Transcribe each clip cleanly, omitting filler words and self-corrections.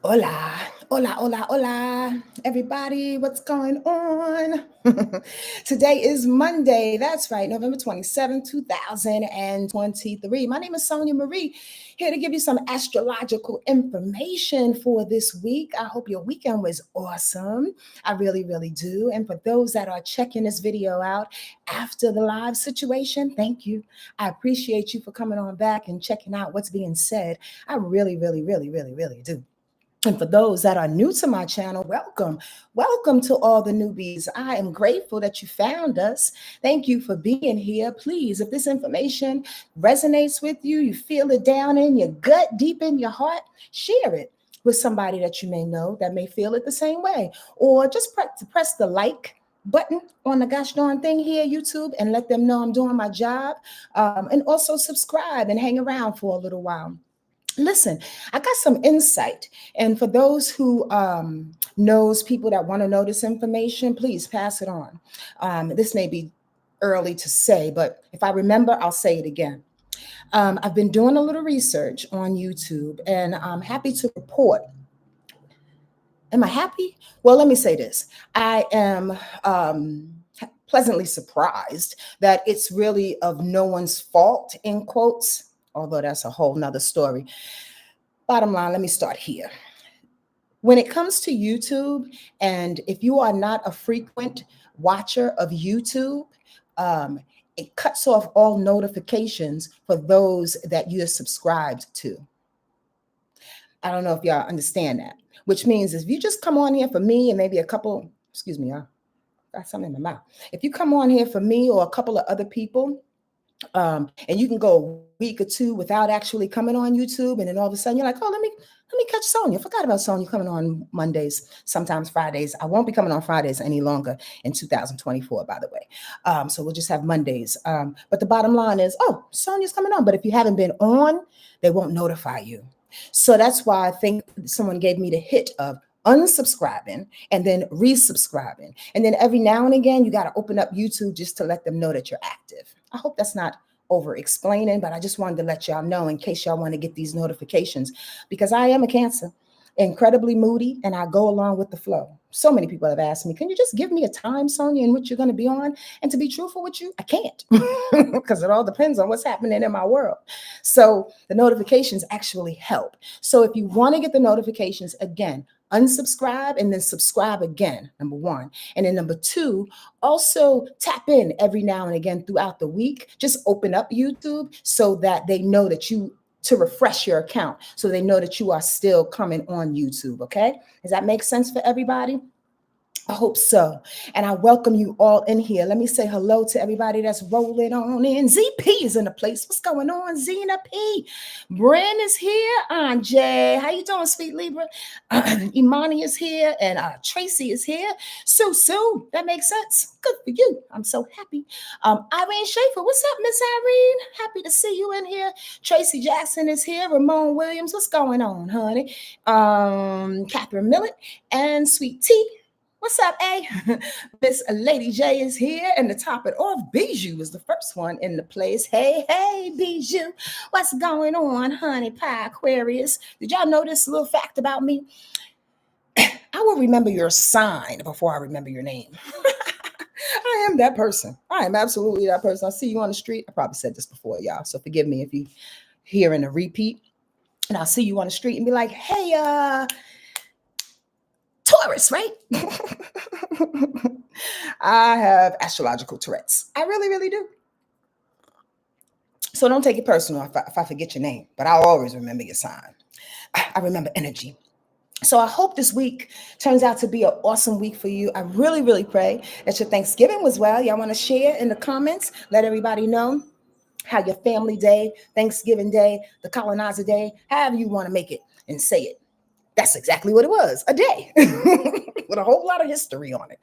Hola, hola, hola, hola, everybody, what's going on? Today is Monday, that's right, November 27th, 2023. My name is Sonja Marie, here to give you some astrological information for this week. I hope your weekend was awesome. I really, really do. And for those that are checking this video out after the live situation, thank you. I appreciate you for coming on back and checking out what's being said. I really, really, really, really, really do. And for those that are new to my channel, welcome. Welcome to all the newbies. I am grateful that you found us. Thank you for being here. Please, if this information resonates with you, you feel it down in your gut, deep in your heart, share it with somebody that you may know that may feel it the same way. Or just press the like button on the gosh darn thing here, YouTube, and let them know I'm doing my job. And also subscribe and hang around for a little while. Listen, I got some insight, and for those who knows people that want to know this information, please pass it on. This may be early to say, but if I remember, I'll say it again. I've been doing a little research on YouTube, and I'm happy to report. Am I happy? Well, let me say this. I am pleasantly surprised that it's really of no one's fault, in quotes, although that's a whole nother story. Bottom line, let me start here. When it comes to YouTube, and if you are not a frequent watcher of YouTube, um, it cuts off all notifications for those that you're subscribed to. I don't know if y'all understand that, which means if you just come on here for me and maybe a couple, excuse me, I got something in my mouth. If you come on here for me or a couple of other people, and you can go a week or two without actually coming on YouTube, and then all of a sudden you're like, oh, let me catch Sonja. Forgot about Sonja coming on Mondays, sometimes Fridays. I won't be coming on Fridays any longer in 2024, by the way. So we'll just have Mondays. But the bottom line is, oh, Sonja's coming on. But if you haven't been on, they won't notify you. So that's why I think someone gave me the hit of unsubscribing and then resubscribing. And then every now and again, you got to open up YouTube just to let them know that you're active. I hope that's not over explaining, but I just wanted to let y'all know in case y'all want to get these notifications, because I am a Cancer, incredibly moody, and I go along with the flow. So many people have asked me, can you just give me a time, Sonja, in which you're going to be on? And to be truthful with you, I can't, because it all depends on what's happening in my world. So the notifications actually help. So if you want to get the notifications, again, unsubscribe and then subscribe again, number one. And then number two, also tap in every now and again throughout the week. Just open up YouTube so that they know that to refresh your account, so they know that you are still coming on YouTube. Okay, does that make sense for everybody? I hope so. And I welcome you all in here. Let me say hello to everybody that's rolling on in. ZP is in the place. What's going on, Zena P? Bren is here. Anje, how you doing, sweet Libra? Imani is here, and Tracy is here. Sue, that makes sense. Good for you. I'm so happy. Irene Schaefer, what's up, Miss Irene? Happy to see you in here. Tracy Jackson is here. Ramon Williams, what's going on, honey? Catherine Millett and Sweet Tea. What's up, A? Miss Lady J is here, and to top it off, Bijou is the first one in the place. Hey, Bijou. What's going on, honey pie Aquarius? Did y'all know this little fact about me? I will remember your sign before I remember your name. I am that person. I am absolutely that person. I see you on the street. I probably said this before, y'all, so forgive me if you hearing a repeat. And I'll see you on the street and be like, hey, Taurus, right? I have astrological Tourette's. I really, really do. So don't take it personal if I forget your name, but I'll always remember your sign. I remember energy. So I hope this week turns out to be an awesome week for you. I really, really pray that your Thanksgiving was well. Y'all want to share in the comments? Let everybody know how your family day, Thanksgiving day, the colonizer day, however you want to make it and say it. That's exactly what it was, a day with a whole lot of history on it.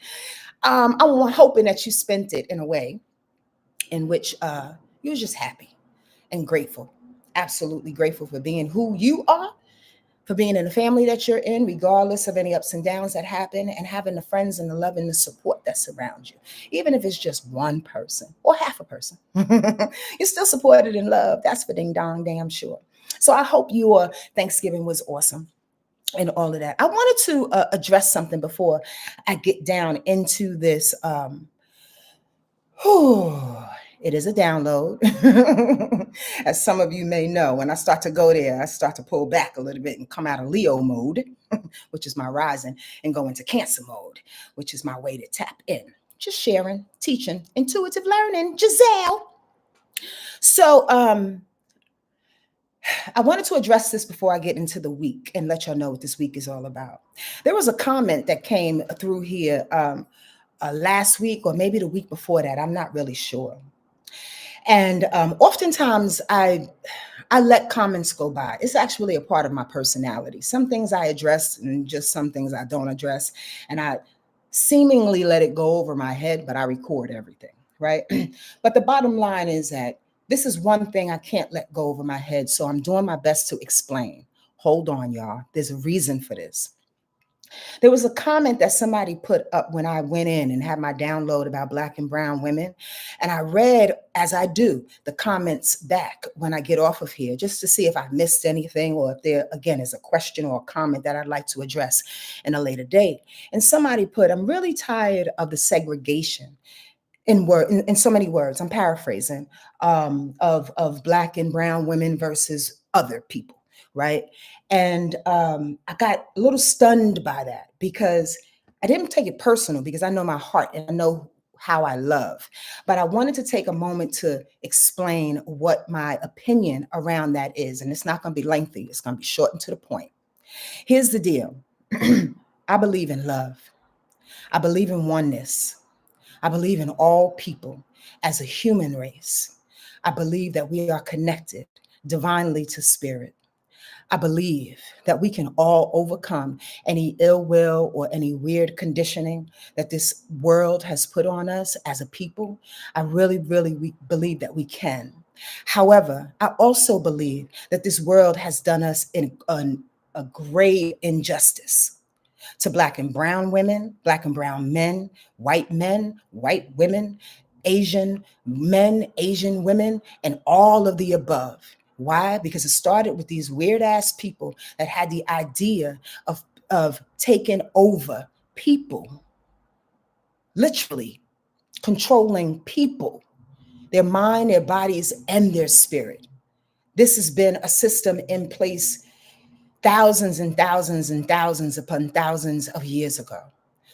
I'm hoping that you spent it in a way in which you were just happy and grateful, absolutely grateful for being who you are, for being in the family that you're in, regardless of any ups and downs that happen, and having the friends and the love and the support that surround you. Even if it's just one person or half a person, you're still supported and loved. That's for ding dong damn sure. So I hope your Thanksgiving was awesome. and all of that. I wanted to address something before I get down into this. It is a download. As some of you may know, when I start to go there, I start to pull back a little bit and come out of Leo mode, which is my rising, and go into Cancer mode, which is my way to tap in. Just sharing, teaching, intuitive learning. Giselle. So I wanted to address this before I get into the week and let y'all know what this week is all about. There was a comment that came through here last week or maybe the week before that. I'm not really sure. And oftentimes I let comments go by. It's actually a part of my personality. Some things I address and just some things I don't address. And I seemingly let it go over my head, but I record everything, right? But the bottom line is that this is one thing I can't let go over my head. So I'm doing my best to explain. Hold on, y'all. There's a reason for this. There was a comment that somebody put up when I went in and had my download about Black and brown women. And I read, as I do, the comments back when I get off of here, just to see if I missed anything or if there, again, is a question or a comment that I'd like to address in a later date. And somebody put, I'm really tired of the segregation in so many words, I'm paraphrasing, of Black and brown women versus other people, right? And I got a little stunned by that because I didn't take it personal because I know my heart and I know how I love. But I wanted to take a moment to explain what my opinion around that is. And it's not going to be lengthy. It's going to be short and to the point. Here's the deal. I believe in love. I believe in oneness. I believe in all people as a human race. I believe that we are connected divinely to spirit. I believe that we can all overcome any ill will or any weird conditioning that this world has put on us as a people. I really, really believe that we can. However, I also believe that this world has done us a grave injustice to Black and brown women, Black and brown men, white women, Asian men, Asian women, and all of the above. Why? Because it started with these weird ass people that had the idea of taking over people, literally controlling people, their mind, their bodies, and their spirit. This has been a system in place thousands and thousands and thousands upon thousands of years ago.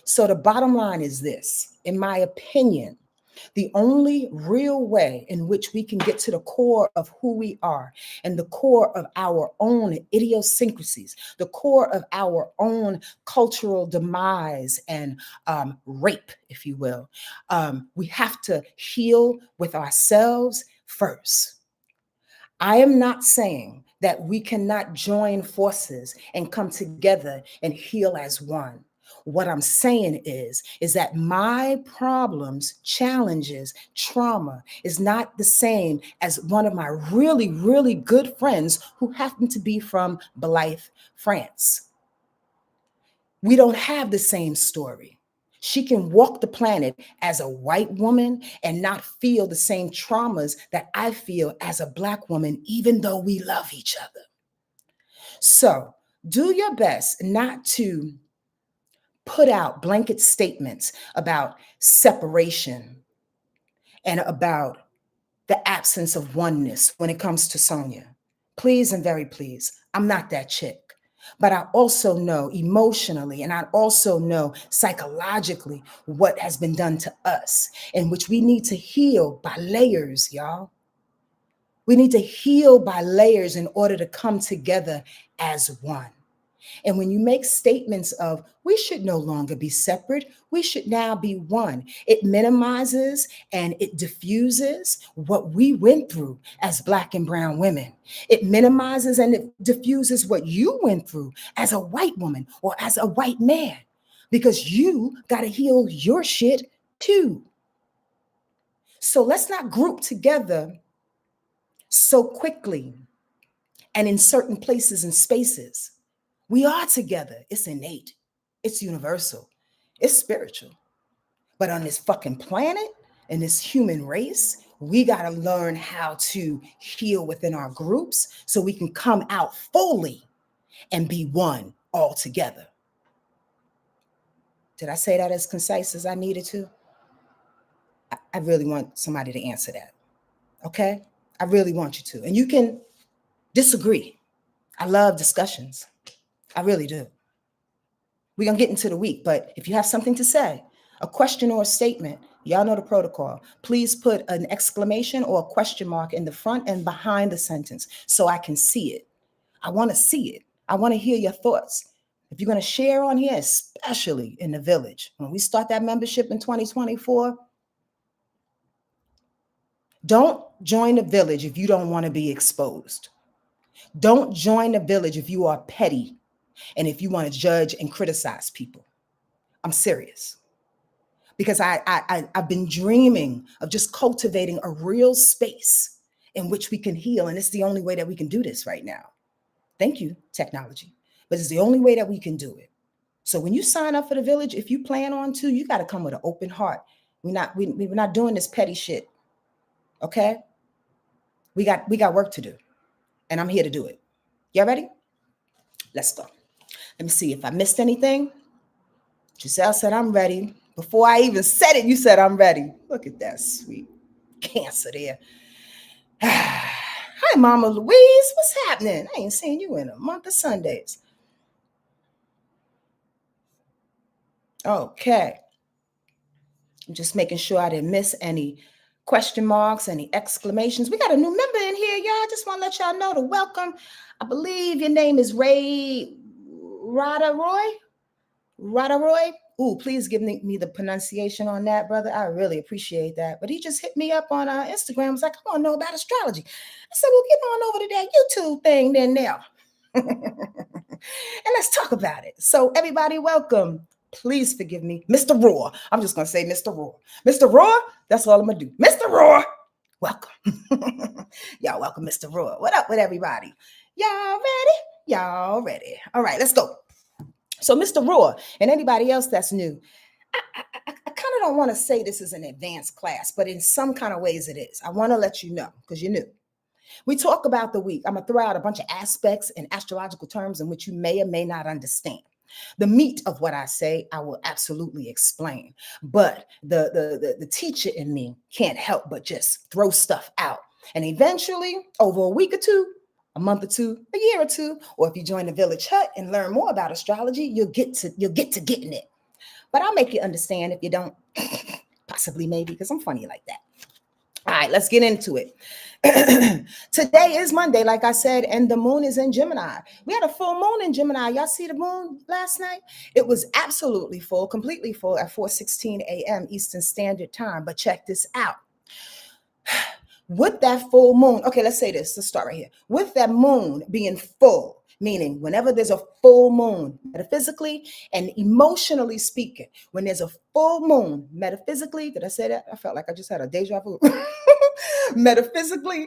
So the bottom line is this, in my opinion, the only real way in which we can get to the core of who we are and the core of our own idiosyncrasies, the core of our own cultural demise and rape, if you will, we have to heal with ourselves first. I am not saying that we cannot join forces and come together and heal as one. What I'm saying is that my problems, challenges, trauma is not the same as one of my really, really good friends who happen to be from Blythe, France. We don't have the same story. She can walk the planet as a white woman and not feel the same traumas that I feel as a Black woman, even though we love each other. So do your best not to put out blanket statements about separation and about the absence of oneness when it comes to Sonja. Please and very please, I'm not that chick. But I also know emotionally and I also know psychologically what has been done to us, in which we need to heal by layers, y'all. We need to heal by layers in order to come together as one. And when you make statements of, we should no longer be separate, we should now be one, it minimizes and it diffuses what we went through as Black and brown women. It minimizes and it diffuses what you went through as a white woman or as a white man, because you got to heal your shit too. So let's not group together so quickly and in certain places and spaces. We are together. It's innate. It's universal. It's spiritual. But on this fucking planet, in this human race, we got to learn how to heal within our groups so we can come out fully and be one all together. Did I say that as concise as I needed to? I really want somebody to answer that. Okay? I really want you to. And you can disagree. I love discussions. I really do. We're going to get into the week, but if you have something to say, a question or a statement, y'all know the protocol. Please put an exclamation or a question mark in the front and behind the sentence so I can see it. I want to see it. I want to hear your thoughts. If you're going to share on here, especially in the village, when we start that membership in 2024, don't join the village if you don't want to be exposed. Don't join the village if you are petty and if you want to judge and criticize people. I'm serious. Because I've been dreaming of just cultivating a real space in which we can heal. And it's the only way that we can do this right now. Thank you, technology. But it's the only way that we can do it. So when you sign up for the village, if you plan on to, you got to come with an open heart. We're not doing this petty shit. Okay? We got work to do. And I'm here to do it. Y'all ready? Let's go. Let me see if I missed anything. Giselle said, I'm ready. Before I even said it, you said, I'm ready. Look at that sweet Cancer there. Hi, Mama Louise. What's happening? I ain't seen you in a month of Sundays. Okay. I'm just making sure I didn't miss any question marks, any exclamations. We got a new member in here, y'all. I just want to let y'all know to welcome. I believe your name is Ray Radaroy. Ooh, please give me the pronunciation on that, brother. I really appreciate that. But he just hit me up on Instagram. Was like, I want to know about astrology. I said, well, get on over to that YouTube thing then now. And let's talk about it. So everybody, welcome. Please forgive me, Mr. Roar. I'm just going to say Mr. Roar. Mr. Roar, that's all I'm going to do. Mr. Roar, welcome. Y'all welcome, Mr. Roar. What up with everybody? Y'all ready? Y'all ready? All right, let's go. So Mr. Roar and anybody else that's new, I kind of don't want to say this is an advanced class, but in some kind of ways it is. I want to let you know because you're new. We talk about the week. I'm going to throw out a bunch of aspects and astrological terms in which you may or may not understand. The meat of what I say, I will absolutely explain. But the teacher in me can't help but just throw stuff out. And eventually, over a week or two, a month or two, a year or two, or if you join the Village Hut and learn more about astrology, you'll get to getting it. But I'll make you understand if you don't, possibly maybe, because I'm funny like that. All right, let's get into it. Today is Monday, like I said, and the moon is in Gemini. We had a full moon in Gemini. Y'all see the moon last night? It was absolutely full, completely full at 4:16 a.m. Eastern Standard Time. But check this out. With that full moon, okay, let's say this. Let's start right here. With that moon being full, meaning whenever there's a full moon, metaphysically and emotionally speaking, when there's a full moon, metaphysically, did I say that? I felt like I just had a deja vu. Metaphysically,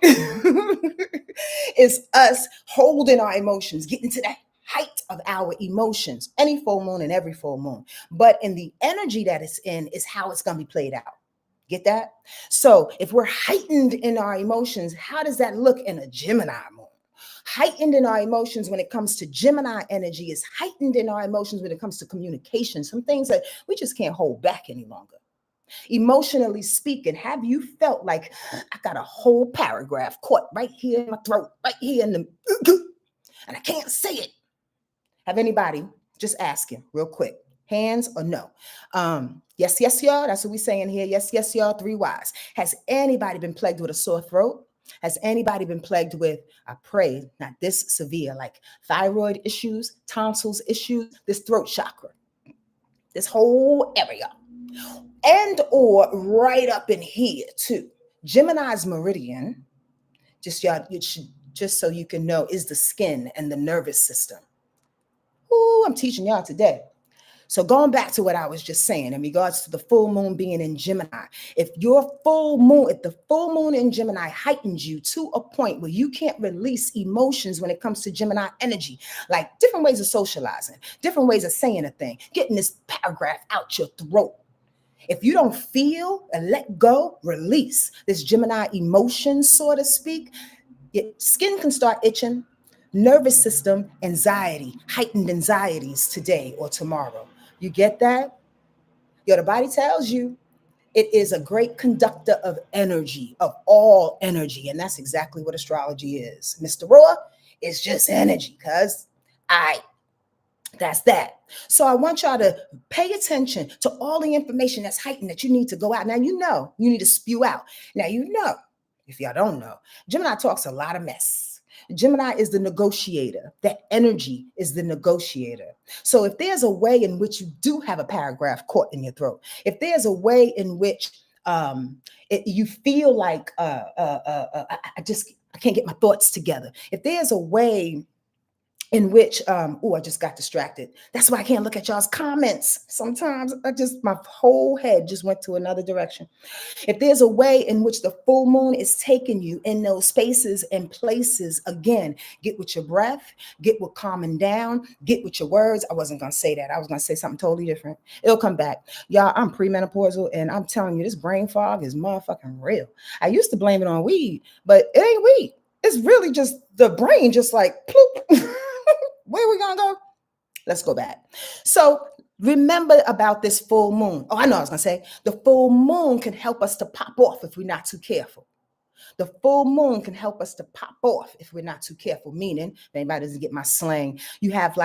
it's us holding our emotions, getting to that height of our emotions, any full moon and every full moon. But in the energy that it's in is how it's going to be played out. Get that? So if we're heightened in our emotions, how does that look in a Gemini moon? Heightened in our emotions when it comes to Gemini energy is heightened in our emotions when it comes to communication, some things that we just can't hold back any longer. Emotionally speaking, have you felt like I got a whole paragraph caught right here in my throat, right here in the, and I can't say it? Have anybody, just asking real quick, hands or no? Yes, y'all. That's what we're saying here. Yes, y'all. 3 Y's. Has anybody been plagued with a sore throat? Has anybody been plagued with, I pray, not this severe, like thyroid issues, tonsils issues, this throat chakra, this whole area? And or right up in here too. Gemini's meridian, just so you can know, is the skin and the nervous system. Ooh, I'm teaching y'all today. So going back to what I was just saying in regards to the full moon being in Gemini, if the full moon in Gemini heightens you to a point where you can't release emotions when it comes to Gemini energy, like different ways of socializing, different ways of saying a thing, getting this paragraph out your throat. If you don't feel and let go, release this Gemini emotion, so to speak, your skin can start itching. Nervous system anxiety, heightened anxieties today or tomorrow. You get that? Your body tells you it is a great conductor of energy, of all energy. And that's exactly what astrology is. Mr. Raw is just energy, cuz I that's that. So I want y'all to pay attention to all the information that's heightened that you need to go out. Now, you know, you need to spew out. Now, you know, if y'all don't know, Gemini talks a lot of mess. Gemini is the negotiator. That energy is the negotiator. So if there's a way in which you do have a paragraph caught in your throat, if there's a way in which you feel like I can't get my thoughts together. If there's a way in which I just got distracted. That's why I can't look at y'all's comments. Sometimes my whole head just went to another direction. If there's a way in which the full moon is taking you in those spaces and places, again, get with your breath, get with calming down, get with your words. I wasn't going to say that. I was going to say something totally different. It'll come back. Y'all, I'm premenopausal, and I'm telling you, this brain fog is motherfucking real. I used to blame it on weed, but it ain't weed. It's really just the brain just like, ploop. Where are we going to go? Let's go back. So remember about this full moon. Oh, I know I was going to say the full moon can help us to pop off if we're not too careful. The full moon can help us to pop off if we're not too careful. Meaning, if anybody doesn't get my slang, you have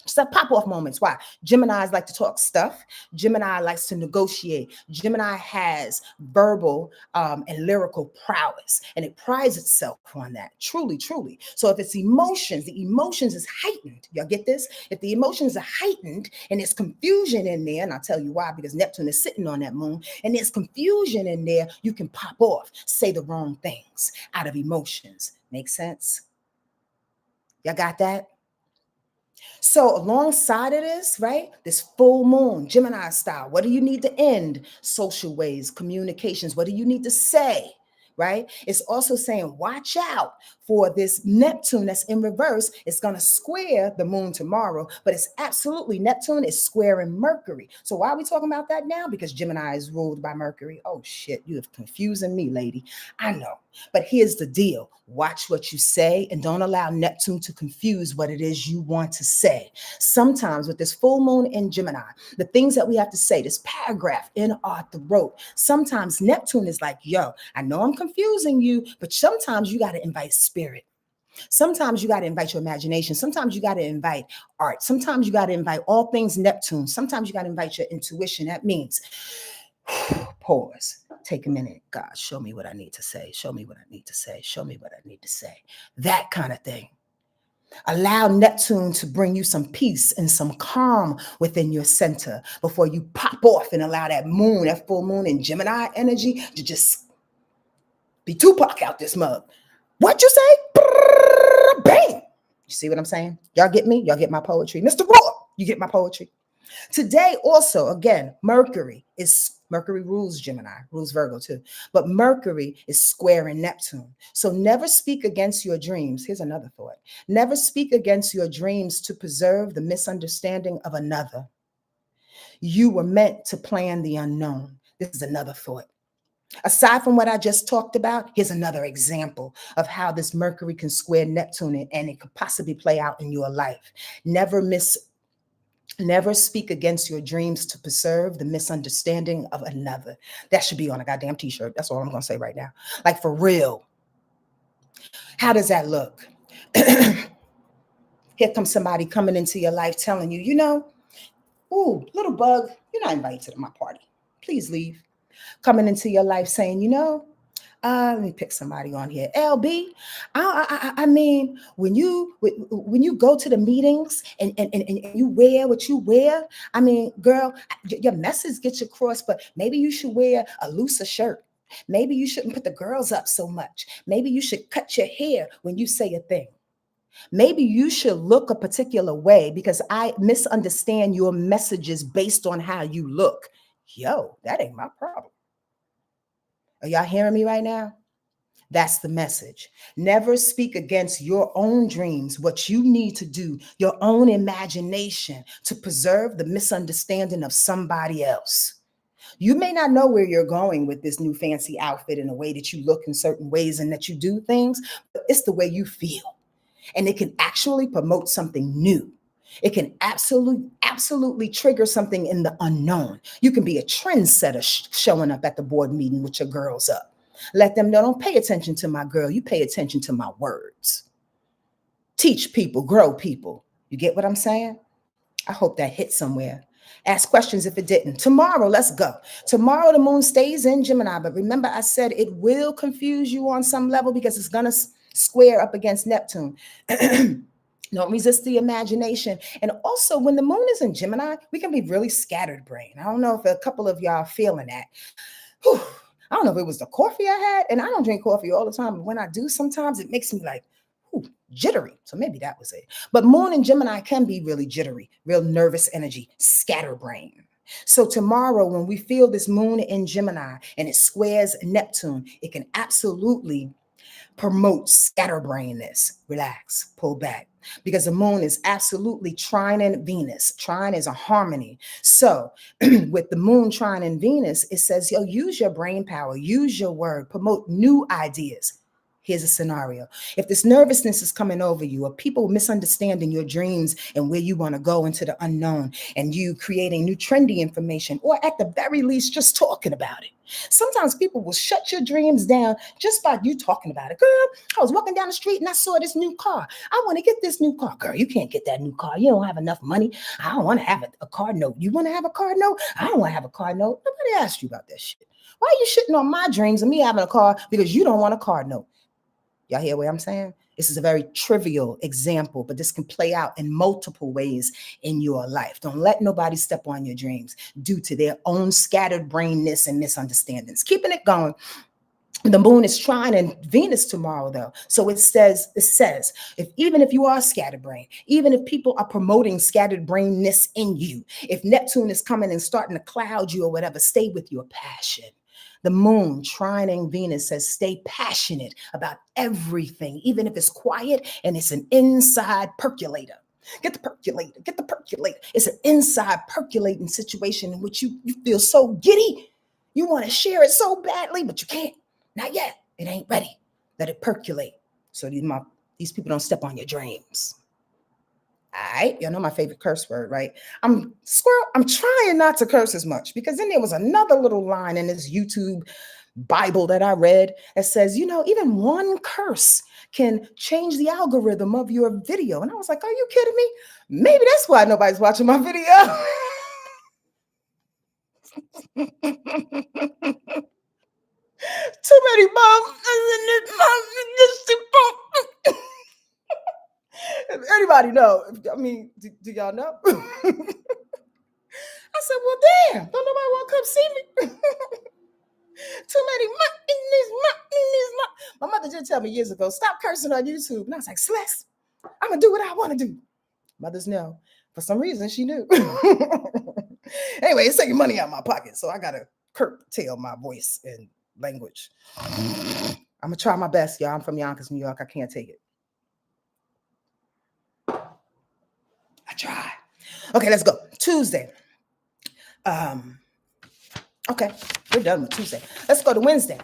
stuff pop off moments. Why? Geminis like to talk stuff. Gemini likes to negotiate. Gemini has verbal and lyrical prowess, and it prides itself on that. Truly, truly. So if it's emotions, the emotions is heightened. Y'all get this? If the emotions are heightened and there's confusion in there, and I'll tell you why, because Neptune is sitting on that moon, and there's confusion in there, you can pop off, say the wrong things out of emotions. Make sense? Y'all got that? So alongside of this, right, this full moon, Gemini style, what do you need to end? Social ways, communications. What do you need to say? Right? It's also saying, watch out for this Neptune that's in reverse. It's going to square the moon tomorrow, but it's absolutely Neptune is squaring Mercury. So why are we talking about that now? Because Gemini is ruled by Mercury. Oh shit, you have confusing me, lady. I know. But here's the deal. Watch what you say and don't allow Neptune to confuse what it is you want to say. Sometimes with this full moon in Gemini, the things that we have to say, this paragraph in our throat, sometimes Neptune is like, yo, I know I'm confusing you, but sometimes you got to invite spirit. Sometimes you got to invite your imagination. Sometimes you got to invite art. Sometimes you got to invite all things Neptune. Sometimes you got to invite your intuition. That means pause. Take a minute. God, show me what I need to say. Show me what I need to say. Show me what I need to say. That kind of thing. Allow Neptune to bring you some peace and some calm within your center before you pop off and allow that moon, that full moon in Gemini energy to just be Tupac out this mug. What you say? Bang! You see what I'm saying? Y'all get me? Y'all get my poetry? Mr. Raw, you get my poetry? Today also, again, Mercury rules Gemini, rules Virgo too, but Mercury is squaring Neptune. So never speak against your dreams. Here's another thought. Never speak against your dreams to preserve the misunderstanding of another. You were meant to plan the unknown. This is another thought. Aside from what I just talked about, here's another example of how this Mercury can square Neptune and it could possibly play out in your life. Never speak against your dreams to preserve the misunderstanding of another. That should be on a goddamn t-shirt. That's all I'm going to say right now. Like for real. How does that look? Here comes somebody coming into your life telling you, ooh, little bug, you're not invited to my party. Please leave. Coming into your life saying, let me pick somebody on here. LB, I mean, when you go to the meetings and you wear what you wear, I mean, girl, your message gets across, but maybe you should wear a looser shirt. Maybe you shouldn't put the girls up so much. Maybe you should cut your hair when you say a thing. Maybe you should look a particular way because I misunderstand your messages based on how you look. Yo, that ain't my problem. Are y'all hearing me right now? That's the message. Never speak against your own dreams, what you need to do, your own imagination to preserve the misunderstanding of somebody else. You may not know where you're going with this new fancy outfit and the way that you look in certain ways and that you do things, but it's the way you feel. and it can actually promote something new. It can absolutely trigger something in the unknown. You can be a trendsetter showing up at the board meeting with your girls up. Let them know, don't pay attention to my girl. You pay attention to my words. Teach people, grow people. You get what I'm saying? I hope that hit somewhere. Ask questions if it didn't. Tomorrow, let's go. Tomorrow, the moon stays in Gemini. But remember, I said it will confuse you on some level because it's going to square up against Neptune. Don't resist the imagination. And also, when the moon is in Gemini, we can be really scattered brain. I don't know if a couple of y'all are feeling that. Whew. I don't know if it was the coffee I had, and I don't drink coffee all the time, but when I do, sometimes it makes me like, jittery. So maybe that was it. But moon in Gemini can be really jittery, real nervous energy, scatterbrain. So tomorrow, when we feel this moon in Gemini and it squares Neptune, it can absolutely promote scatterbrainness. Relax, pull back. Because the moon is absolutely trining Venus. Trine is a harmony. So with the moon trining Venus, it says, yo, use your brain power, use your word, promote new ideas. Here's a scenario. If this nervousness is coming over you, or people misunderstanding your dreams and where you want to go into the unknown, and you creating new trendy information, or at the very least, just talking about it. Sometimes people will shut your dreams down just by you talking about it. Girl, I was walking down the street and I saw this new car. I want to get this new car. Girl, you can't get that new car. You don't have enough money. I don't want to have a car note. You want to have a car note? I don't want to have a car note. Nobody asked you about that shit. Why are you shitting on my dreams of me having a car because you don't want a car note? Y'all hear what I'm saying? This is a very trivial example, but this can play out in multiple ways in your life. Don't let nobody step on your dreams due to their own scattered brainness and misunderstandings. Keeping it going. The moon is trining Venus tomorrow, though. So it says, even if you are scatterbrained, even if people are promoting scattered brainness in you, if Neptune is coming and starting to cloud you or whatever, stay with your passion. The moon trining Venus says, stay passionate about everything, even if it's quiet and it's an inside percolator. Get the percolator, get the percolator. It's an inside percolating situation in which you feel so giddy. You want to share it so badly, but you can't. Not yet. It ain't ready. Let it percolate. So these people don't step on your dreams. All right. Y'all know my favorite curse word, right? I'm trying not to curse as much because then there was another little line in this YouTube Bible that I read that says, even one curse can change the algorithm of your video. And I was like, are you kidding me? Maybe that's why nobody's watching my video. Too many moms. Anybody know? I mean, do y'all know? I said, well, damn, don't nobody want to come see me. Too many My mother did tell me years ago, stop cursing on YouTube. And I was like, Celeste, I'm going to do what I want to do. Mothers know. For some reason, she knew. Anyway, it's taking money out of my pocket, so I got to curtail my voice and language. I'm going to try my best, y'all. I'm from Yonkers, New York. I can't take it. I try. Okay, let's go. Tuesday. Okay, we're done with Tuesday. Let's go to Wednesday.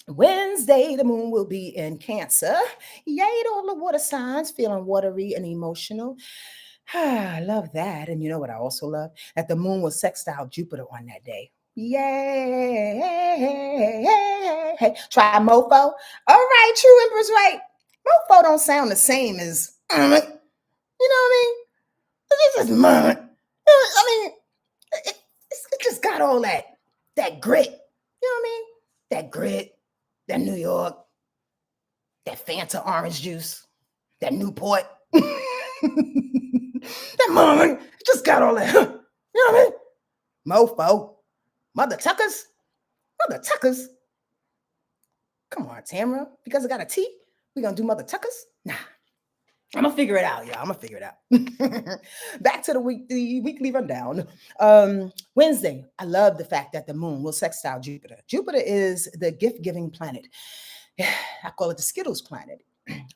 Wednesday, the moon will be in Cancer. Yay to all the water signs, feeling watery and emotional. I love that. And you know what I also love? That the moon will sextile Jupiter on that day. Yay. Try mofo. All right, true Empress, right? Mofo don't sound the same as, you know what I mean? It's just, it just got all that grit. You know what I mean? That grit, that New York, that Fanta orange juice, that Newport. That moment, it just got all that. You know what I mean? Mofo. Mother Tuckers. Come on, Tamara. Because I got a T, we gonna do Mother Tuckers? Nah. I'm going to figure it out, y'all. I'm going to figure it out. Back to the weekly rundown. Wednesday, I love the fact that the moon will sextile Jupiter. Jupiter is the gift-giving planet. I call it the Skittles planet.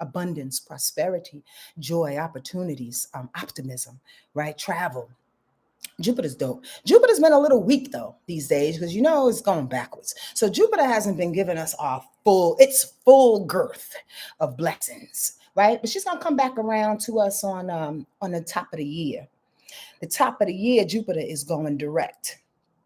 Abundance, prosperity, joy, opportunities, optimism, right? Travel. Jupiter's dope. Jupiter's been a little weak, though, these days because, it's going backwards. So Jupiter hasn't been giving us its full girth of blessings. right? But she's gonna come back around to us on the top of the year. The top of the year, Jupiter is going direct.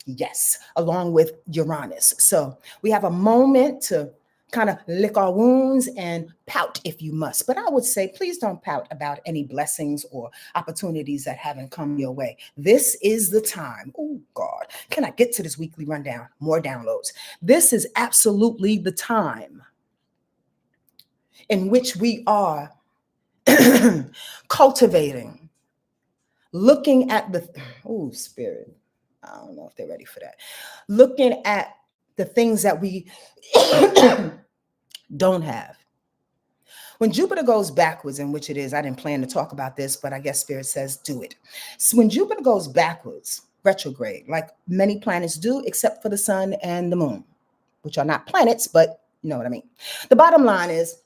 Yes, along with Uranus. So we have a moment to kind of lick our wounds and pout if you must. But I would say, please don't pout about any blessings or opportunities that haven't come your way. This is the time. Oh, God. Can I get to this weekly rundown? More downloads. This is absolutely the time in which we are cultivating, looking at the, oh, spirit. I don't know if they're ready for that. Looking at the things that we don't have. When Jupiter goes backwards, in which it is, I didn't plan to talk about this, but I guess Spirit says do it. So when Jupiter goes backwards, retrograde, like many planets do, except for the sun and the moon, which are not planets, but you know what I mean. The bottom line is,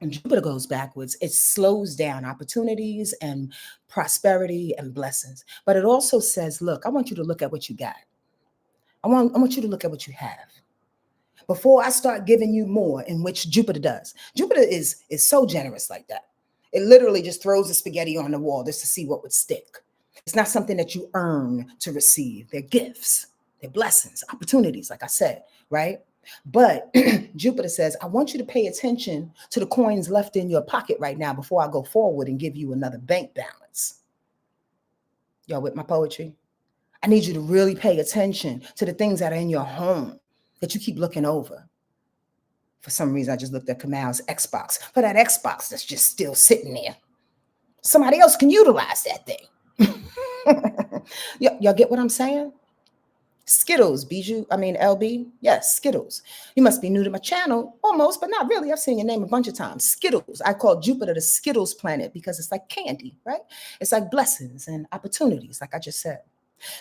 when Jupiter goes backwards, it slows down opportunities and prosperity and blessings. But it also says, look, I want you to look at what you got. I want you to look at what you have. Before I start giving you more, in which Jupiter does. Jupiter is so generous like that. It literally just throws the spaghetti on the wall just to see what would stick. It's not something that you earn to receive. They're gifts, they're blessings, opportunities, like I said, right? But Jupiter says, I want you to pay attention to the coins left in your pocket right now before I go forward and give you another bank balance. Y'all with my poetry? I need you to really pay attention to the things that are in your home that you keep looking over. For some reason, I just looked at Kamau's Xbox. For that Xbox that's just still sitting there. Somebody else can utilize that thing. Y'all get what I'm saying? Skittles, LB. Yes, Skittles. You must be new to my channel, almost, but not really. I've seen your name a bunch of times. Skittles. I call Jupiter the Skittles planet because it's like candy, right? It's like blessings and opportunities, like I just said.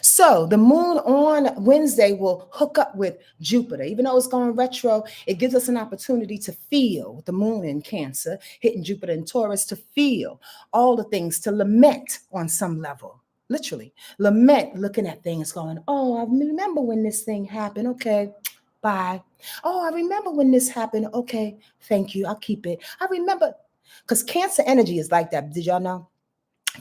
So the moon on Wednesday will hook up with Jupiter. Even though it's going retro, it gives us an opportunity to feel, with the moon in Cancer, hitting Jupiter in Taurus, to feel all the things, to lament on some level. Literally, lament, looking at things going, oh, I remember when this thing happened. Okay, bye. Oh, I remember when this happened. Okay, thank you. I'll keep it. I remember, because Cancer energy is like that. Did y'all know?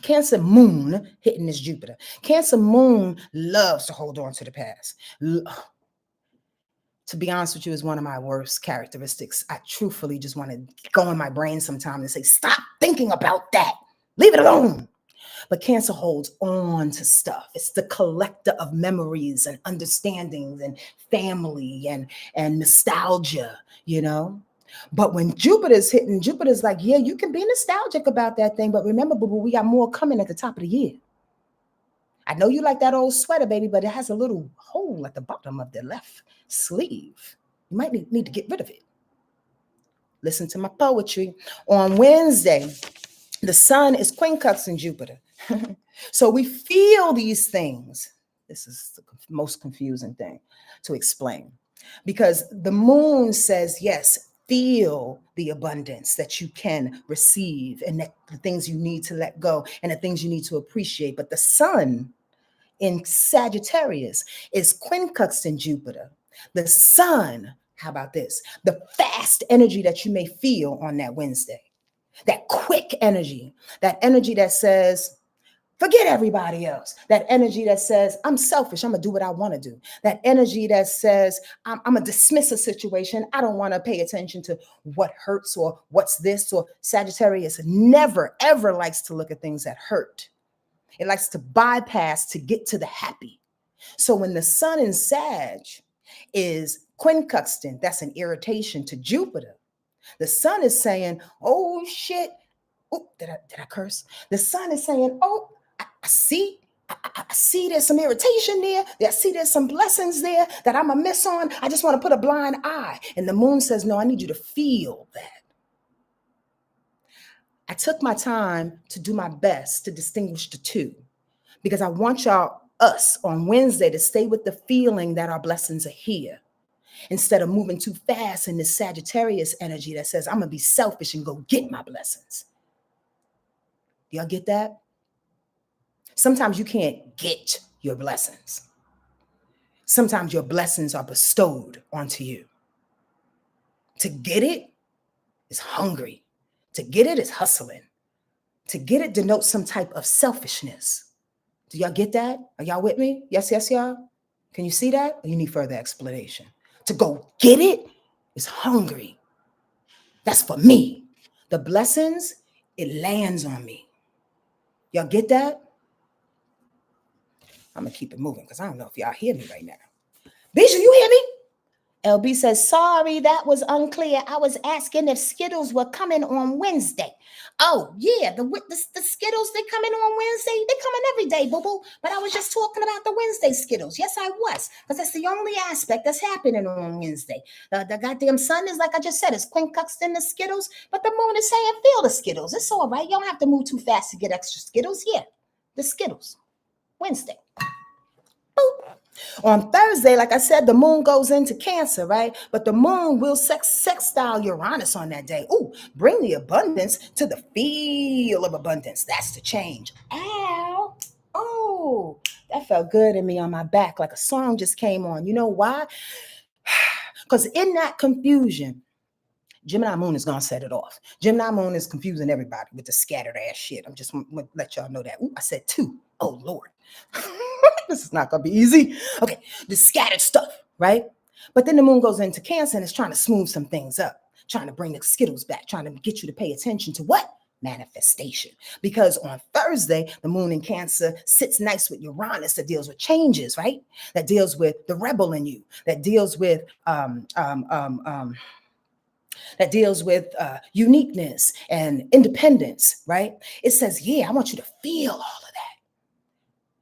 Cancer moon hitting this Jupiter. Cancer moon loves to hold on to the past. To be honest with you, is one of my worst characteristics. I truthfully just want to go in my brain sometime and say, stop thinking about that. Leave it alone. But Cancer holds on to stuff. It's the collector of memories and understandings and family and nostalgia, you know? But when Jupiter's hitting, Jupiter's like, yeah, you can be nostalgic about that thing, but remember, boo-boo, we got more coming at the top of the year. I know you like that old sweater, baby, but it has a little hole at the bottom of the left sleeve. You might need to get rid of it. Listen to my poetry. On Wednesday, the sun is quincunxing Jupiter. So we feel these things. This is the most confusing thing to explain, because the moon says, yes, feel the abundance that you can receive and the things you need to let go and the things you need to appreciate. But the sun in Sagittarius is quincunxing Jupiter. The sun, how about this? The fast energy that you may feel on that Wednesday, that quick energy, that energy that says, forget everybody else. That energy that says, I'm selfish. I'm going to do what I want to do. That energy that says, I'm going to dismiss a situation. I don't want to pay attention to what hurts or what's this. Or Sagittarius never, ever likes to look at things that hurt. It likes to bypass to get to the happy. So when the sun in Sag is quincunxing, that's an irritation to Jupiter. The sun is saying, oh, shit. Oh, did I curse? The sun is saying, oh, I see there's some irritation there. I see there's some blessings there that I'm a miss on. I just want to put a blind eye. And the moon says, no, I need you to feel that. I took my time to do my best to distinguish the two, because I want us on Wednesday to stay with the feeling that our blessings are here, instead of moving too fast in this Sagittarius energy that says, I'm going to be selfish and go get my blessings. Do y'all get that? Sometimes you can't get your blessings. Sometimes your blessings are bestowed onto you. To get it is hungry. To get it is hustling. To get it denotes some type of selfishness. Do y'all get that? Are y'all with me? Yes, y'all? Can you see that? Or you need further explanation? To go get it is hungry. That's for me. The blessings, it lands on me. Y'all get that? I'm going to keep it moving because I don't know if y'all hear me right now. Bijou, you hear me? LB says, sorry, that was unclear. I was asking if Skittles were coming on Wednesday. Oh, yeah, the Skittles, they coming on Wednesday. They coming every day, boo-boo. But I was just talking about the Wednesday Skittles. Yes, I was, because that's the only aspect that's happening on Wednesday. The goddamn sun is, like I just said, it's quincux in the Skittles, but the moon is saying, feel the Skittles. It's all right. You don't have to move too fast to get extra Skittles. Yeah, the Skittles. Wednesday. Boop. On Thursday, like I said, the moon goes into Cancer, right? But the moon will sextile Uranus on that day. Ooh, bring the abundance to the feel of abundance. That's the change. Ow. Oh, that felt good in me on my back, like a song just came on. You know why? Because in that confusion, Gemini moon is going to set it off. Gemini moon is confusing everybody with the scattered ass shit. I'm just going to let y'all know that. Ooh, I said 2. Oh, Lord. This is not going to be easy. Okay, the scattered stuff, right? But then the moon goes into Cancer and it's trying to smooth some things up, trying to bring the Skittles back, trying to get you to pay attention to what? Manifestation. Because on Thursday, the moon in Cancer sits nice with Uranus that deals with changes, right? That deals with the rebel in you, that deals with uniqueness and independence, right? It says, yeah, I want you to feel all of that.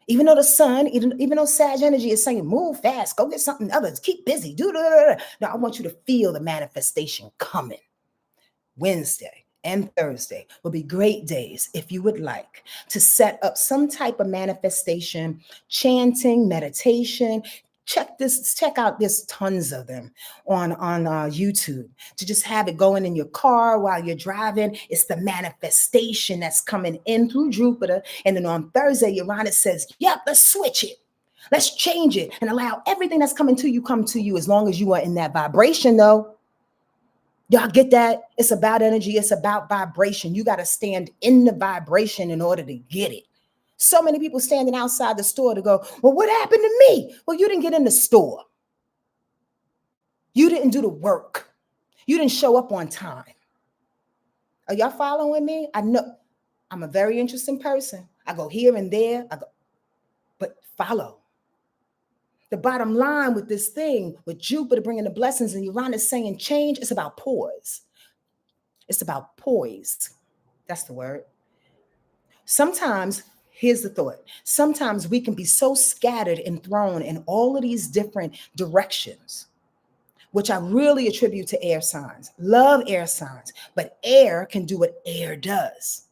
Even though the sun, even though Sag energy is saying, move fast, go get something others, keep busy, no, I want you to feel the manifestation coming. Wednesday and Thursday will be great days if you would like to set up some type of manifestation, chanting, meditation. Check out, there's tons of them on YouTube, to just have it going in your car while you're driving. It's the manifestation that's coming in through Jupiter. And then on Thursday, Uranus says, yep, let's switch it. Let's change it and allow everything that's coming to you come to you, as long as you are in that vibration, though. Y'all get that? It's about energy. It's about vibration. You got to stand in the vibration in order to get it. So many people standing outside the store to go, well, what happened to me? Well, you didn't get in the store. You didn't do the work. You didn't show up on time. Are y'all following me? I know I'm a very interesting person. I go here and there, but follow. The bottom line with this thing, with Jupiter bringing the blessings and Uranus saying change, it's about poise. It's about poise. That's the word. Sometimes, here's the thought. Sometimes we can be so scattered and thrown in all of these different directions, which I really attribute to air signs. Love air signs, but air can do what air does.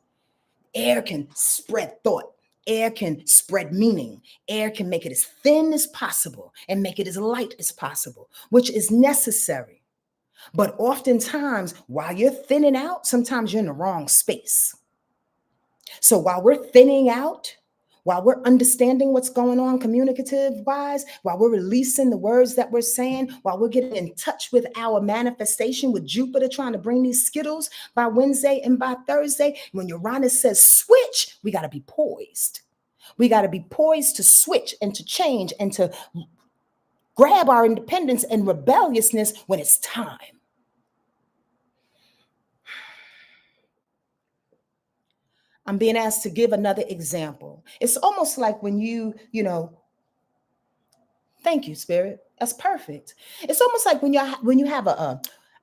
Air can spread thought. Air can spread meaning. Air can make it as thin as possible and make it as light as possible, which is necessary. But oftentimes, while you're thinning out, sometimes you're in the wrong space. So while we're thinning out, while we're understanding what's going on communicative wise, while we're releasing the words that we're saying, while we're getting in touch with our manifestation, with Jupiter trying to bring these Skittles by Wednesday and by Thursday, when Uranus says switch, we got to be poised. We got to be poised to switch and to change and to grab our independence and rebelliousness when it's time. I'm being asked to give another example. It's almost like when you thank you, Spirit. That's perfect. It's almost like when you have I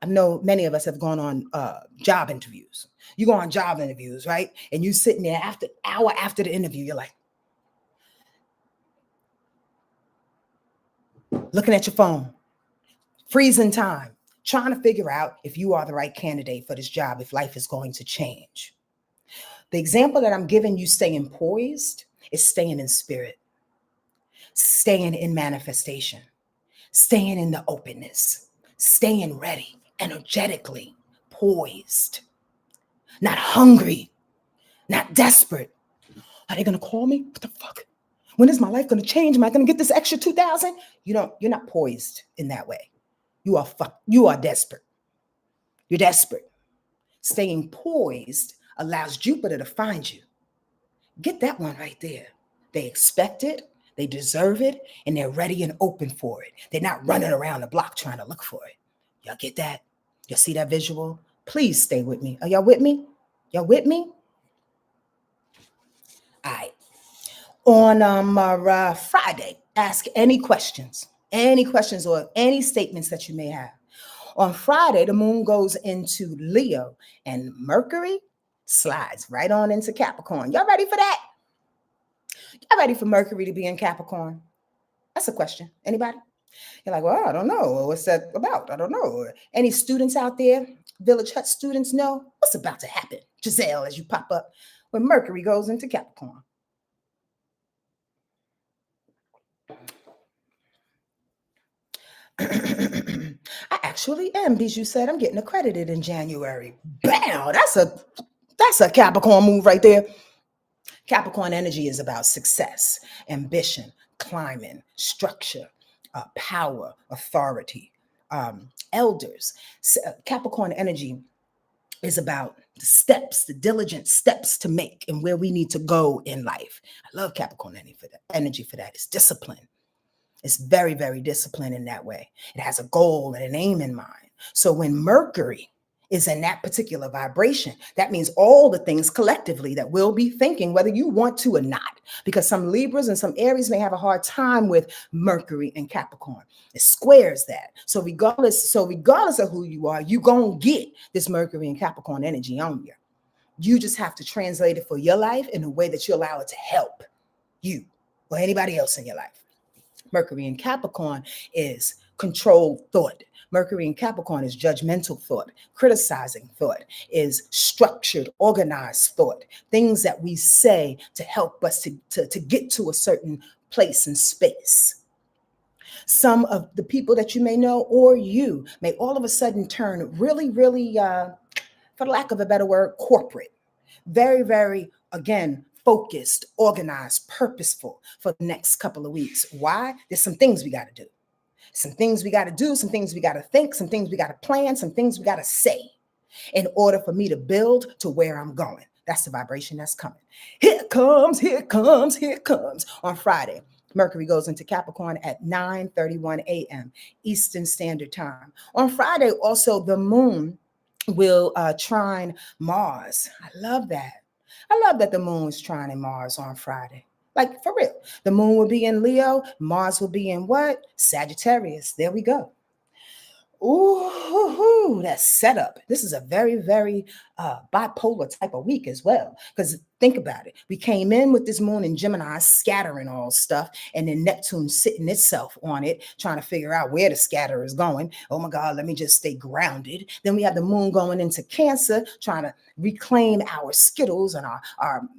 know many of us have gone on job interviews. You go on job interviews, right? And you sitting there hour after the interview, you're like, looking at your phone, freezing time, trying to figure out if you are the right candidate for this job, if life is going to change. The example that I'm giving you, staying poised, is staying in spirit, staying in manifestation, staying in the openness, staying ready, energetically poised, not hungry, not desperate. Are they going to call me? What the fuck? When is my life going to change? Am I going to get this extra 2,000? You're not poised in that way. You are desperate. You're desperate. Staying poised allows Jupiter to find you. Get that one right there. They expect it, they deserve it, and they're ready and open for it. They're not running around the block trying to look for it. Y'all get that? Y'all see that visual? Please stay with me. Are y'all with me? Y'all with me? All right. On Friday, ask any questions or any statements that you may have. On Friday, the moon goes into Leo and Mercury slides right on into Capricorn. Y'all ready for that? Y'all ready for Mercury to be in Capricorn? That's a question. Anybody? You're like, well, I don't know. What's that about? I don't know. Any students out there, Village Hut students, know what's about to happen? Giselle, as you pop up, when Mercury goes into Capricorn. I actually am, Bijou said. I'm getting accredited in January. Bam! That's a Capricorn move right there. Capricorn energy is about success, ambition, climbing, structure, power, authority, elders. Capricorn energy is about the steps, the diligent steps to make and where we need to go in life. I love Capricorn energy for that. It's discipline. It's very, very disciplined in that way. It has a goal and an aim in mind. So when Mercury is in that particular vibration, that means all the things collectively that we'll be thinking, whether you want to or not, because some Libras and some Aries may have a hard time with Mercury and Capricorn. It squares that. So regardless of who you are, you're going to get this Mercury and Capricorn energy on you. You just have to translate it for your life in a way that you allow it to help you or anybody else in your life. Mercury in Capricorn is controlled thought. Mercury in Capricorn is judgmental thought. Criticizing thought is structured, organized thought. Things that we say to help us to get to a certain place and space. Some of the people that you may know or you may all of a sudden turn really, really, for lack of a better word, corporate. Very, very, again, focused, organized, purposeful for the next couple of weeks. Why? There's some things we got to do. Some things we got to do, some things we got to think, some things we got to plan, some things we got to say in order for me to build to where I'm going. That's the vibration that's coming. Here comes. On Friday, Mercury goes into Capricorn at 9:31 a.m. Eastern Standard Time. On Friday, also, the moon will trine Mars. I love that. I love that the moon is trining Mars on Friday. Like, for real. The moon will be in Leo. Mars will be in what? Sagittarius. There we go. Ooh, that setup. This is a very, very bipolar type of week as well. Because think about it. We came in with this moon in Gemini scattering all stuff, and then Neptune sitting itself on it, trying to figure out where the scatter is going. Oh my God, let me just stay grounded. Then we have the moon going into Cancer, trying to reclaim our skittles and our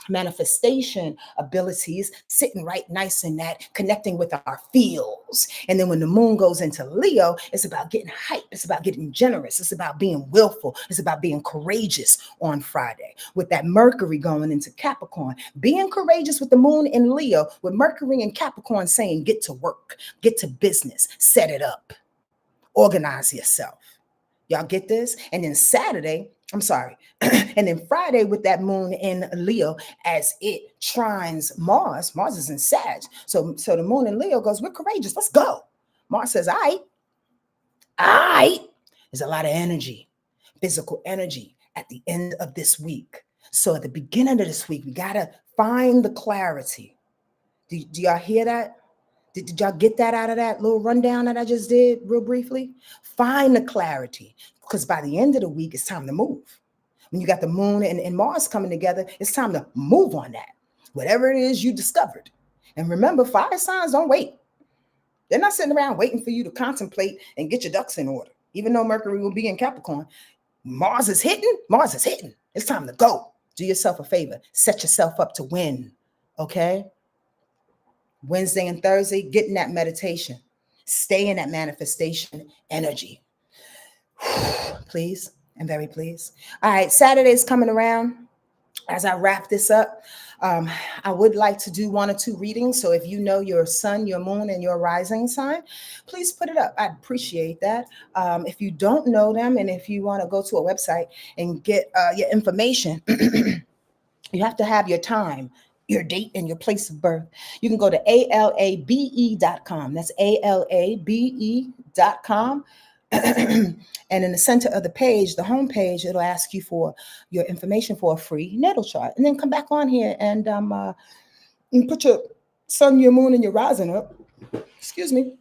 manifestation abilities, sitting right nice in that, connecting with our feels. And then when the moon goes into Leo, it's about getting hype. It's about getting generous. It's about being willful. It's about being courageous on Friday. With that Mercury going into Capricorn, being courageous with the moon in Leo, with Mercury in Capricorn saying, get to work, get to business, set it up, organize yourself. Y'all get this? And then and then Friday with that moon in Leo as it trines Mars. Mars is in Sag. So the moon in Leo goes, we're courageous. Let's go. Mars says, all right. There's a lot of energy, physical energy at the end of this week. So at the beginning of this week, we got to find the clarity. Do y'all hear that? Did y'all get that out of that little rundown that I just did real briefly? Find the clarity, because by the end of the week, it's time to move. When you got the moon and Mars coming together, it's time to move on that. Whatever it is you discovered. And remember, fire signs don't wait. They're not sitting around waiting for you to contemplate and get your ducks in order. Even though Mercury will be in Capricorn, Mars is hitting. It's time to go. Do yourself a favor. Set yourself up to win. Okay? Wednesday and Thursday, get in that meditation. Stay in that manifestation energy. Please, and very please. All right, Saturday's coming around. As I wrap this up, um, I would like to do one or two readings. So if you know your sun, your moon, and your rising sign, please put it up. I'd appreciate that. If you don't know them, and if you want to go to a website and get your information, you have to have your time, your date, and your place of birth. You can go to alabe.com. That's alabe.com. And in the center of the page, the home page, it'll ask you for your information for a free natal chart. And then come back on here and you put your sun, your moon, and your rising up. Excuse me,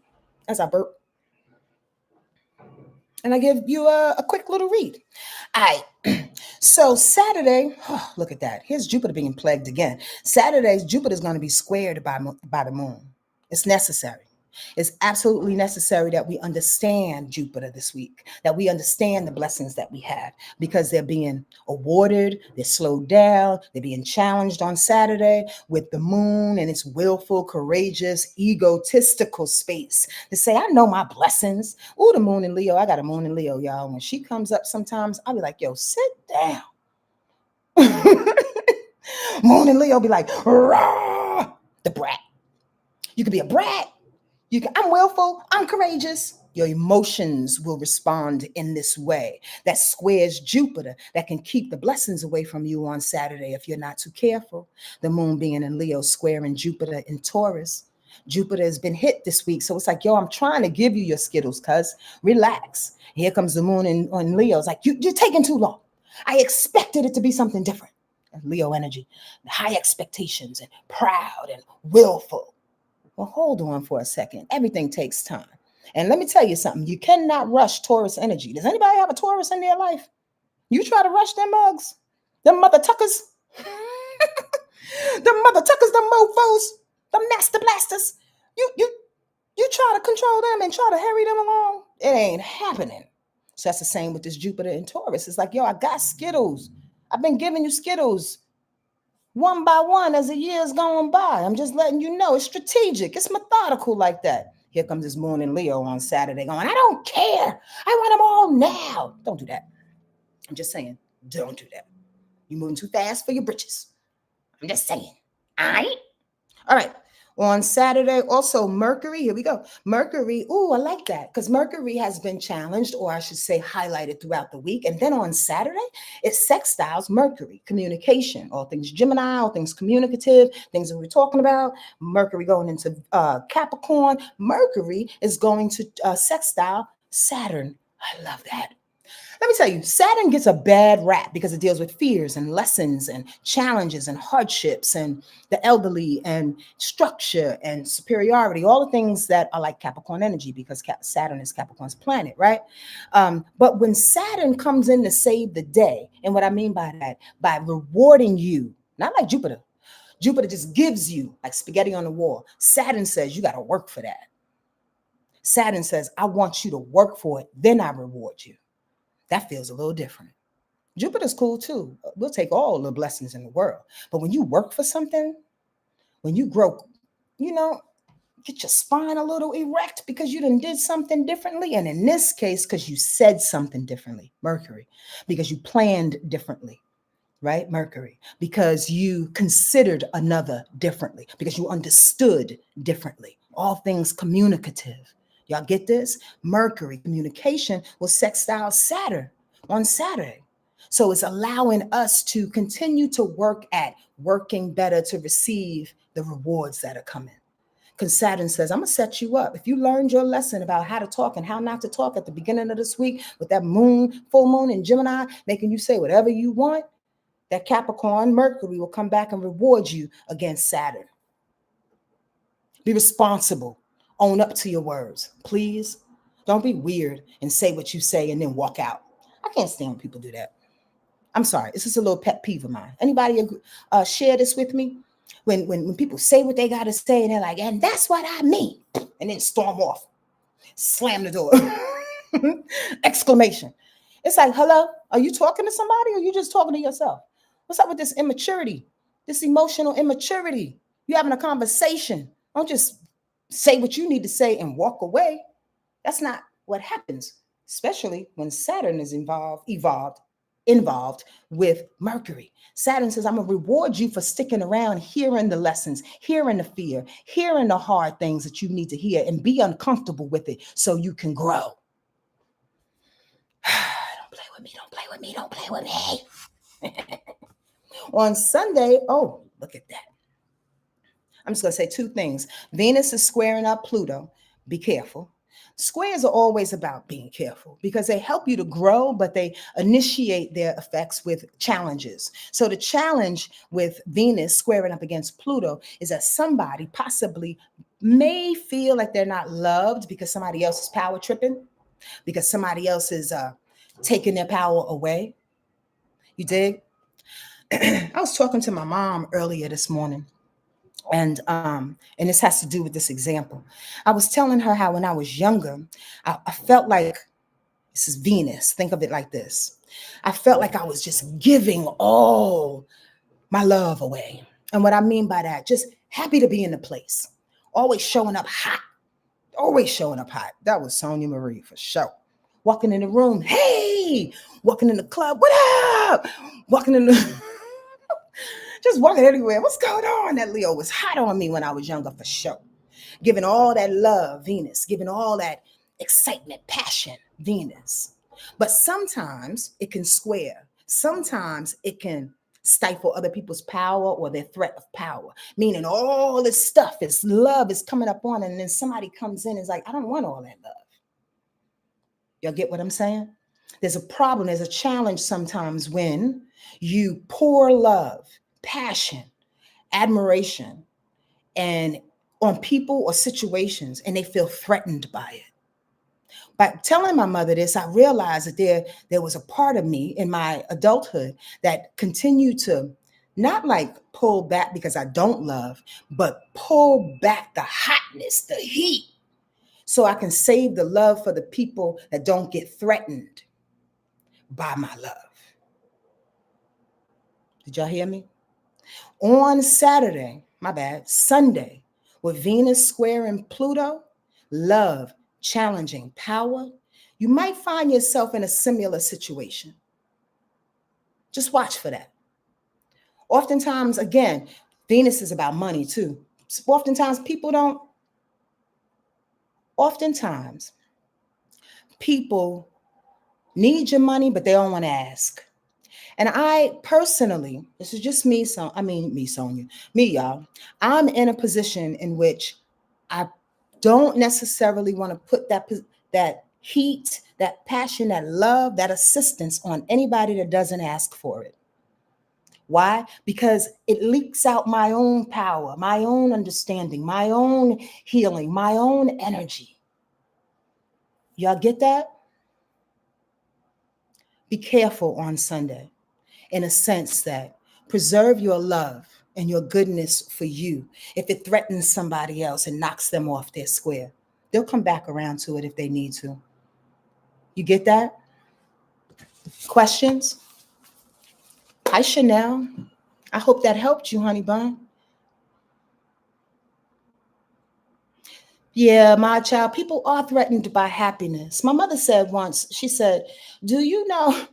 as I burp. And I give you a quick little read. All right. So Saturday, oh, look at that. Here's Jupiter being plagued again. Saturday's Jupiter is going to be squared by the moon. It's necessary. It's absolutely necessary that we understand Jupiter this week, that we understand the blessings that we have because they're being awarded, they're slowed down, they're being challenged on Saturday with the moon and its willful, courageous, egotistical space to say, I know my blessings. Oh, the moon in Leo. I got a moon in Leo, y'all. When she comes up sometimes, I'll be like, yo, sit down. Moon in Leo be like, rah, the brat. You could be a brat. I'm willful, I'm courageous. Your emotions will respond in this way. That squares Jupiter, that can keep the blessings away from you on Saturday if you're not too careful. The moon being in Leo, squaring Jupiter in Taurus. Jupiter has been hit this week. So it's like, yo, I'm trying to give you your Skittles, cuz relax. Here comes the moon in Leo. It's like, you're taking too long. I expected it to be something different. Leo energy, high expectations and proud and willful. Well, hold on for a second. Everything takes time. And let me tell you something. You cannot rush Taurus energy. Does anybody have a Taurus in their life? You try to rush them mugs, them mother tuckers, them mother tuckers, them mofos, them master blasters. You try to control them and try to hurry them along. It ain't happening. So that's the same with this Jupiter in Taurus. It's like, yo, I got Skittles. I've been giving you Skittles one by one as the years going by. I'm just letting you know it's strategic. It's methodical like that. Here comes this moon in Leo on Saturday going, I don't care. I want them all now. Don't do that. I'm just saying, don't do that. You're moving too fast for your britches. I'm just saying. All right? All right. On Saturday, also Mercury, here we go. Mercury, ooh, I like that because Mercury has been challenged, or I should say highlighted throughout the week. And then on Saturday, it sextiles Mercury, communication, all things Gemini, all things communicative, things that we're talking about. Mercury going into Capricorn. Mercury is going to sextile Saturn. I love that. Let me tell you, Saturn gets a bad rap because it deals with fears and lessons and challenges and hardships and the elderly and structure and superiority, all the things that are like Capricorn energy because Saturn is Capricorn's planet, right? But when Saturn comes in to save the day, and what I mean by that, by rewarding you, not like Jupiter. Jupiter just gives you like spaghetti on the wall. Saturn says you got to work for that. Saturn says, I want you to work for it, then I reward you. That feels a little different. Jupiter's cool too. We'll take all the blessings in the world. But when you work for something, when you grow, you know, get your spine a little erect because you done did something differently. And in this case, because you said something differently, Mercury, because you planned differently, right? Mercury, because you considered another differently, because you understood differently. All things communicative. Y'all get this? Mercury communication will sextile Saturn on Saturday. So it's allowing us to continue to work at working better to receive the rewards that are coming. Because Saturn says, I'm going to set you up. If you learned your lesson about how to talk and how not to talk at the beginning of this week with that moon, full moon in Gemini, making you say whatever you want, that Capricorn Mercury will come back and reward you against Saturn. Be responsible. Own up to your words, please. Don't be weird and say what you say and then walk out. I can't stand when people do that. I'm sorry. It's just a little pet peeve of mine. Anybody share this with me? When people say what they got to say and they're like, and that's what I mean, and then storm off, slam the door, exclamation. It's like, hello, are you talking to somebody or are you just talking to yourself? What's up with this immaturity, this emotional immaturity? You're having a conversation. Don't just say what you need to say and walk away. That's not what happens, especially when Saturn is evolved. involved with Mercury. Saturn says, I'm going to reward you for sticking around, hearing the lessons, hearing the fear, hearing the hard things that you need to hear, and be uncomfortable with it so you can grow. Don't play with me, don't play with me, don't play with me. On Sunday, oh, look at that. I'm just going to say two things. Venus is squaring up Pluto. Be careful. Squares are always about being careful because they help you to grow, but they initiate their effects with challenges. So the challenge with Venus squaring up against Pluto is that somebody possibly may feel like they're not loved because somebody else is power tripping, because somebody else is taking their power away. You dig? I was talking to my mom earlier this morning. And this has to do with this example. I was telling her how when I was younger, I felt like this is Venus. Think of it like this. I felt like I was just giving all my love away. And what I mean by that, just happy to be in the place, always showing up hot, always showing up hot. That was Sonja Marie for sure. Walking in the room, hey, walking in the club, what up? Walking in the just walking anywhere. What's going on? That Leo was hot on me when I was younger for sure. Giving all that love, Venus, giving all that excitement, passion, Venus. But sometimes it can square. Sometimes it can stifle other people's power or their threat of power. Meaning all this stuff, is love is coming up on, and then somebody comes in and is like, I don't want all that love. Y'all get what I'm saying? There's a problem, there's a challenge sometimes when you pour love, passion, admiration, and on people or situations, and they feel threatened by it. By telling my mother this, I realized that there was a part of me in my adulthood that continued to not like pull back because I don't love, but pull back the hotness, the heat, so I can save the love for the people that don't get threatened by my love. Did y'all hear me? On Saturday, my bad, Sunday, with Venus squaring Pluto, love, challenging, power, you might find yourself in a similar situation. Just watch for that. Oftentimes, again, Venus is about money too. Oftentimes people need your money, but they don't want to ask. And I personally, this is just me, Sonja, me, y'all. I'm in a position in which I don't necessarily want to put that heat, that passion, that love, that assistance on anybody that doesn't ask for it. Why? Because it leaks out my own power, my own understanding, my own healing, my own energy. Y'all get that? Be careful on Sunday, in a sense that preserve your love and your goodness for you. If it threatens somebody else and knocks them off their square, they'll come back around to it if they need to. You get that? Questions? Hi, Chanel. I hope that helped you, honey bun. Yeah, my child, people are threatened by happiness. My mother said once, she said, do you know,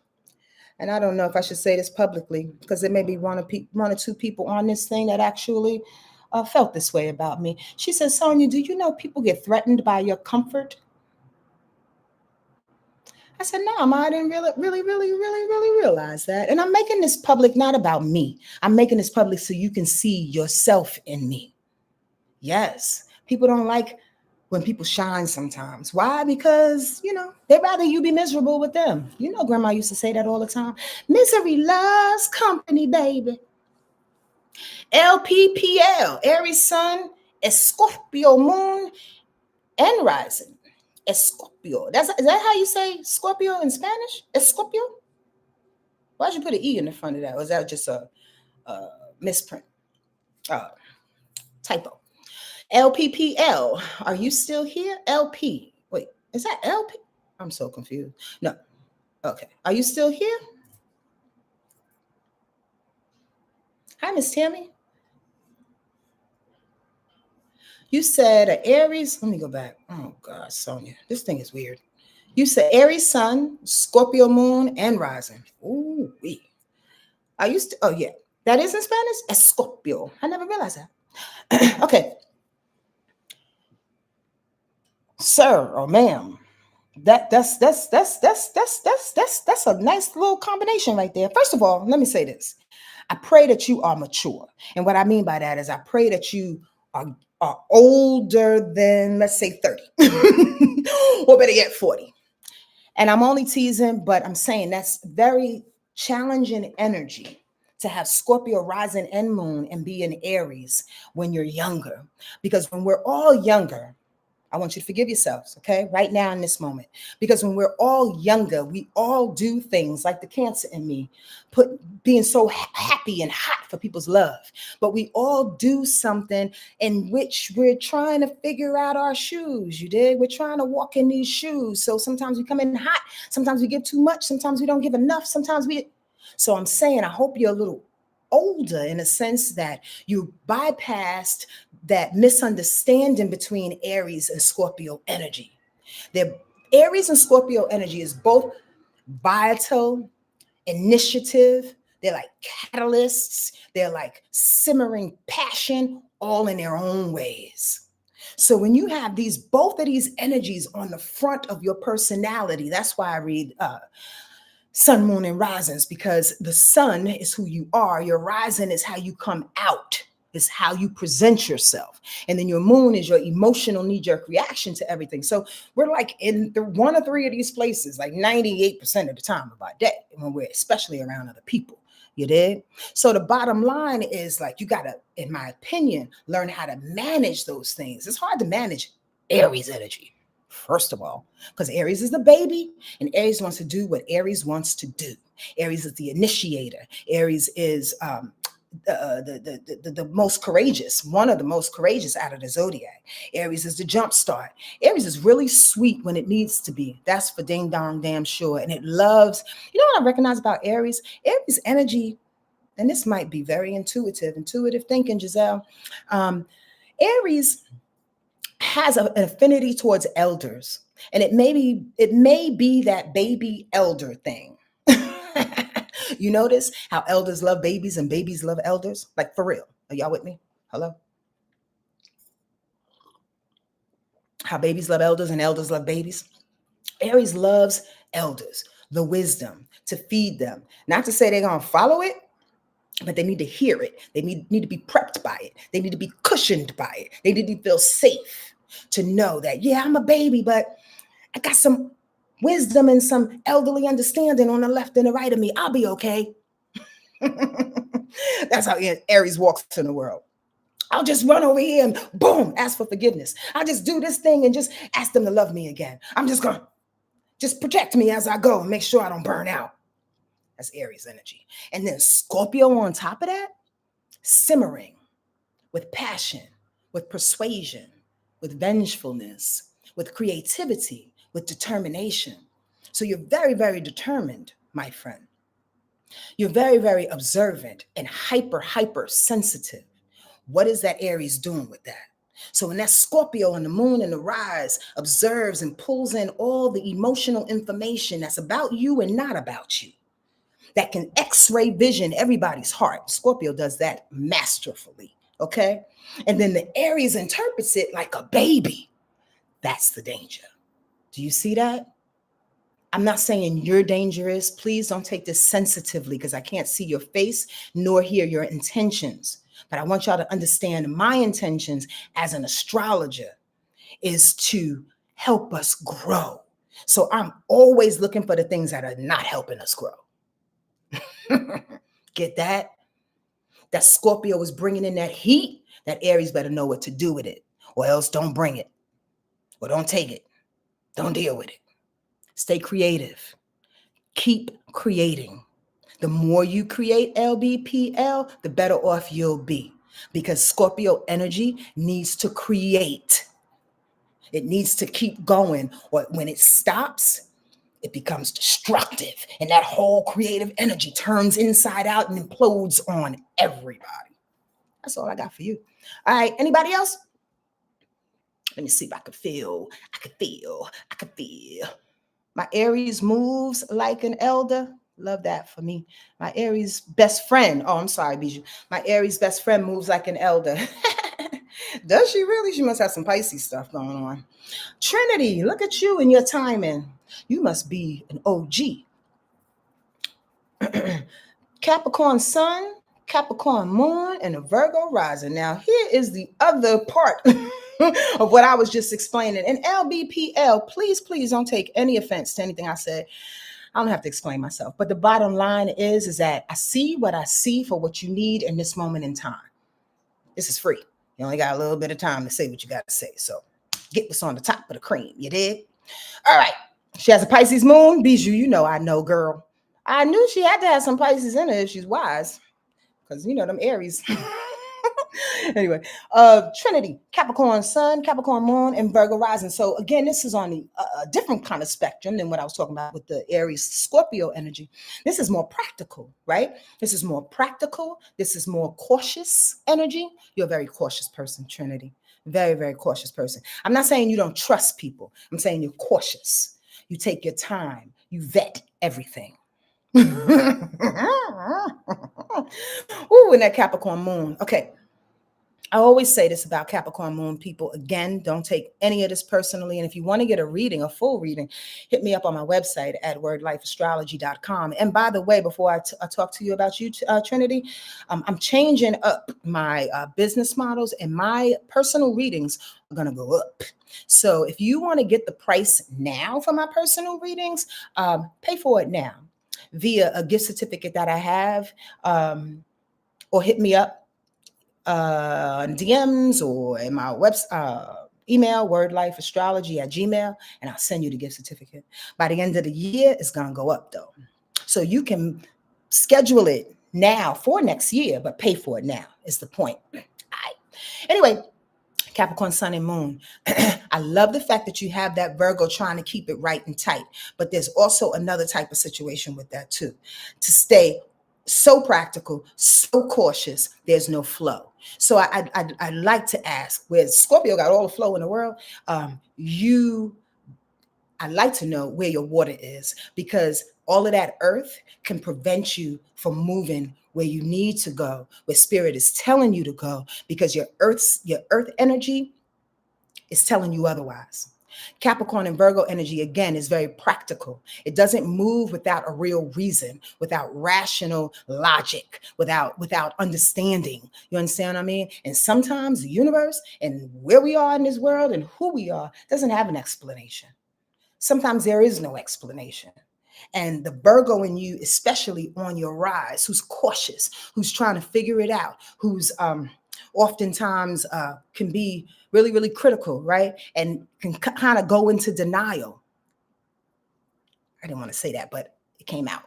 and I don't know if I should say this publicly because there may be one or two people on this thing that actually felt this way about me. She said, Sonja, do you know people get threatened by your comfort? I said, no, Ma, I didn't really realize that. And I'm making this public not about me. I'm making this public so you can see yourself in me. Yes, people don't like when people shine sometimes. Why? Because, they'd rather you be miserable with them. Grandma used to say that all the time. Misery loves company, baby. LPPL, Aries Sun, Scorpio Moon, and Rising. Scorpio. Is that how you say Scorpio in Spanish? Scorpio? Why'd you put an E in the front of that? Or is that just a misprint? Typo. LPPL. Are you still here? LP. Wait, is that LP? I'm so confused. No. Okay. Are you still here? Hi, Miss Tammy. You said Aries. Let me go back. Oh, God, Sonja. This thing is weird. You said Aries sun, Scorpio moon, and rising. Ooh, wee. I used to, oh yeah, that is in Spanish? Es Scorpio. I never realized that. Okay, sir or ma'am. That's a nice little combination right there. First of all, let me say this. I pray that you are mature. And what I mean by that is I pray that you are older than, let's say, 30. Or better yet, 40. And I'm only teasing, but I'm saying that's very challenging energy to have Scorpio rising and moon and be in Aries when you're younger. Because when we're all younger, I want you to forgive yourselves, okay? Right now in this moment. Because when we're all younger, we all do things like the Cancer in me, being so happy and hot for people's love. But we all do something in which we're trying to figure out our shoes. You did? We're trying to walk in these shoes. So sometimes we come in hot, sometimes we give too much, sometimes we don't give enough, sometimes we. So I'm saying, I hope you're a little older in a sense that you bypassed that misunderstanding between Aries and Scorpio energy. The Aries and Scorpio energy is both vital, initiative. They're like catalysts. They're like simmering passion, all in their own ways. So when you have both of these energies on the front of your personality, that's why I read sun, moon, and risings, because the sun is who you are. Your rising is how you come out, is how you present yourself. And then your moon is your emotional knee-jerk reaction to everything. So we're like in one or three of these places, like 98% of the time of our day, when we're especially around other people. You did? So the bottom line is like, you got to, in my opinion, learn how to manage those things. It's hard to manage Aries energy, first of all, because Aries is the baby and Aries wants to do what Aries wants to do. Aries is the initiator. Aries is the most courageous, one of the most courageous out of the zodiac. Aries is the jump start. Aries is really sweet when it needs to be. That's for ding dong damn sure. And it loves, you know what I recognize about Aries? Aries energy, and this might be very intuitive thinking, Giselle. Aries has an affinity towards elders, and it may be that baby elder thing. You notice how elders love babies and babies love elders? Like, for real. Are y'all with me? Hello? How babies love elders and elders love babies? Aries loves elders, the wisdom, to feed them. Not to say they're going to follow it, but they need to hear it. They need to be prepped by it. They need to be cushioned by it. They need to feel safe to know that, yeah, I'm a baby, but I got some wisdom and some elderly understanding on the left and the right of me. I'll be okay. That's how Aries walks in the world. I'll just run over here and boom, ask for forgiveness. I'll just do this thing and just ask them to love me again. I'm just going to just protect me as I go and make sure I don't burn out. That's Aries energy. And then Scorpio on top of that, simmering with passion, with persuasion, with vengefulness, with creativity, with determination. So you're very, very determined, my friend. You're very, very observant and hyper sensitive. What is that Aries doing with that? So when that Scorpio and the moon and the rise observes and pulls in all the emotional information that's about you and not about you, that can X-ray vision everybody's heart. Scorpio does that masterfully, okay? And then the Aries interprets it like a baby. That's the danger. Do you see that? I'm not saying you're dangerous. Please don't take this sensitively because I can't see your face nor hear your intentions. But I want y'all to understand my intentions as an astrologer is to help us grow. So I'm always looking for the things that are not helping us grow. Get that? That Scorpio is bringing in that heat, that Aries better know what to do with it, or else don't bring it, or don't take it. Don't deal with it. Stay creative. Keep creating. The more you create LBPL, the better off you'll be, because Scorpio energy needs to create. It needs to keep going, or when it stops, it becomes destructive, and that whole creative energy turns inside out and implodes on everybody. That's all I got for you. All right, anybody else? Let me see if I can feel. My Aries moves like an elder. Love that for me. My Aries best friend. Oh, I'm sorry, Bijou. My Aries best friend moves like an elder. Does she really? She must have some Pisces stuff going on. Trinity, look at you and your timing. You must be an OG. Capricorn sun, Capricorn moon, and a Virgo rising. Now, here is the other part of what I was just explaining. And LBPL, please don't take any offense to anything I said. I don't have to explain myself. But the bottom line is that I see what I see for what you need in this moment in time. This is free. You only got a little bit of time to say what you got to say. So get what's on the top of the cream. You dig? All right. She has a Pisces moon. Bijou, you know I know, girl. I knew she had to have some Pisces in her if she's wise. Because, you know, them Aries. Anyway, Trinity, Capricorn sun, Capricorn moon, and Virgo rising. So again, this is on the different kind of spectrum than what I was talking about with the Aries Scorpio energy. This is more practical, right? This is more practical. This is more cautious energy. You're a very cautious person, Trinity. Very, very cautious person. I'm not saying you don't trust people. I'm saying you're cautious. You take your time. You vet everything. Ooh, and that Capricorn moon. Okay. I always say this about Capricorn moon people. Again, don't take any of this personally. And if you want to get a reading, a full reading, hit me up on my website at wordlifeastrology.com. And by the way, before I talk to you about you, Trinity, I'm changing up my business models, and my personal readings are going to go up. So if you want to get the price now for my personal readings, pay for it now via a gift certificate that I have, or hit me up DMs or in my email, wordlifeastrology@gmail, and I'll send you the gift certificate. By the end of the year, it's going to go up though. So you can schedule it now for next year, but pay for it now is the point. All right. Anyway, Capricorn sun and moon. I love the fact that you have that Virgo trying to keep it right and tight, but there's also another type of situation with that too. To stay so practical, so cautious, there's no flow. So I'd like to ask, where Scorpio got all the flow in the world, I'd like to know where your water is, because all of that earth can prevent you from moving where you need to go, where spirit is telling you to go, because your earth energy is telling you otherwise. Capricorn and Virgo energy, again, is very practical. It doesn't move without a real reason, without rational logic, without understanding. You understand what I mean? And sometimes the universe and where we are in this world and who we are doesn't have an explanation. Sometimes there is no explanation. And the Virgo in you, especially on your rise, who's cautious, who's trying to figure it out, who's oftentimes can be really, really critical, right? And can kind of go into denial. I didn't want to say that, but it came out.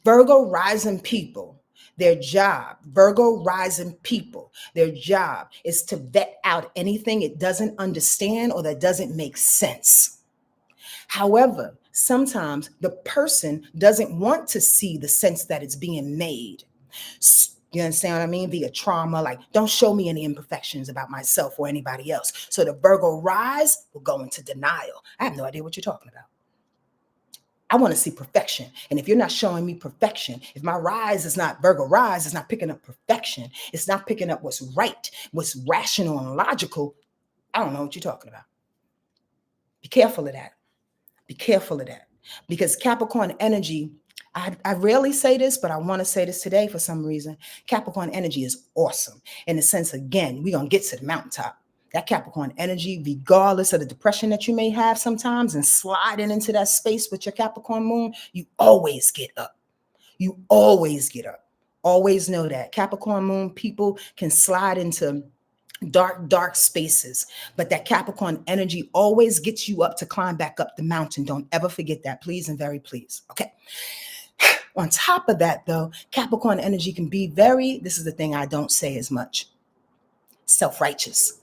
Virgo rising people, their job, Virgo rising people, their job is to vet out anything it doesn't understand or that doesn't make sense. However, sometimes the person doesn't want to see the sense that it's being made. You understand what I mean? Via trauma, like, don't show me any imperfections about myself or anybody else. So the Virgo rise will go into denial. I have no idea what you're talking about. I want to see perfection. And if you're not showing me perfection, if my rise is not Virgo rise, is not picking up perfection, it's not picking up what's right, what's rational and logical, I don't know what you're talking about. Be careful of that. Be careful of that, because Capricorn energy, I rarely say this, but I want to say this today for some reason. Capricorn energy is awesome in the sense, again, we're going to get to the mountaintop. That Capricorn energy, regardless of the depression that you may have sometimes and sliding into that space with your Capricorn moon, you always get up. You always get up. Always know that. Capricorn moon people can slide into dark spaces, but that Capricorn energy always gets you up to climb back up the mountain. Don't ever forget that, please and very please. Okay. On top of that, though, Capricorn energy can be very, this is the thing I don't say as much, self-righteous.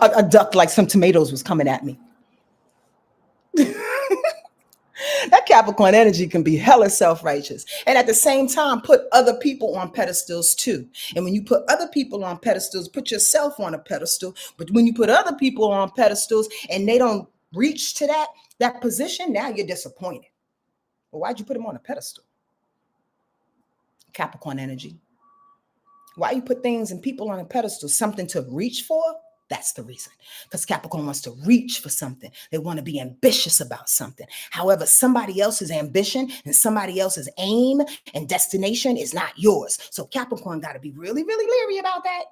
A duck like some tomatoes was coming at me. That Capricorn energy can be hella self-righteous. And at the same time, put other people on pedestals too. And when you put other people on pedestals, put yourself on a pedestal. But when you put other people on pedestals and they don't reach to that position, now you're disappointed. Well, why'd you put him on a pedestal? Capricorn energy. Why you put things and people on a pedestal? Something to reach for? That's the reason. Because Capricorn wants to reach for something. They want to be ambitious about something. However, somebody else's ambition and somebody else's aim and destination is not yours. So Capricorn got to be really, really leery about that.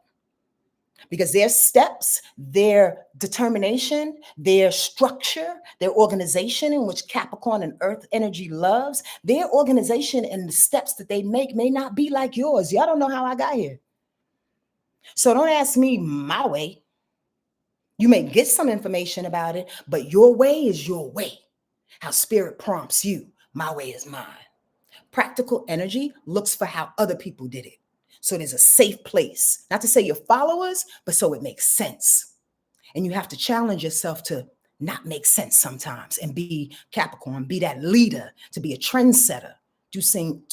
Because their steps, their determination, their structure, their organization, in which Capricorn and Earth energy loves, their organization and the steps that they make may not be like yours. Y'all don't know how I got here. So don't ask me my way. You may get some information about it, but your way is your way. How spirit prompts you. My way is mine. Practical energy looks for how other people did it. So there's a safe place, not to say your followers, but so it makes sense. And you have to challenge yourself to not make sense sometimes and be Capricorn, be that leader, to be a trendsetter, do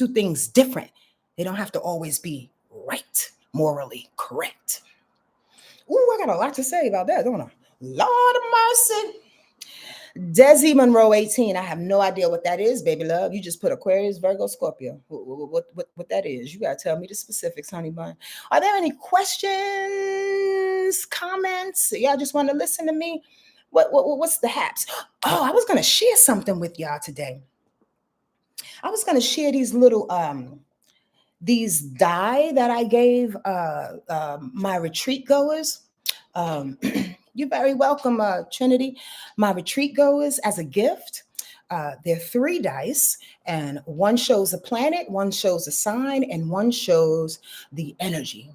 things different. They don't have to always be right, morally correct. Ooh, I got a lot to say about that, don't I? Lord of mercy. Desi Monroe 18. I have no idea what that is, baby love. You just put Aquarius, Virgo, Scorpio. What that is? You gotta tell me the specifics, honey bun. Are there any questions, comments? Y'all just want to listen to me? What's the haps? Oh, I was gonna share something with y'all today. I was gonna share these little these die that I gave my retreat goers. You're very welcome, Trinity. My retreat goers as a gift. They're 3 dice, and one shows a planet, one shows a sign, and one shows the energy.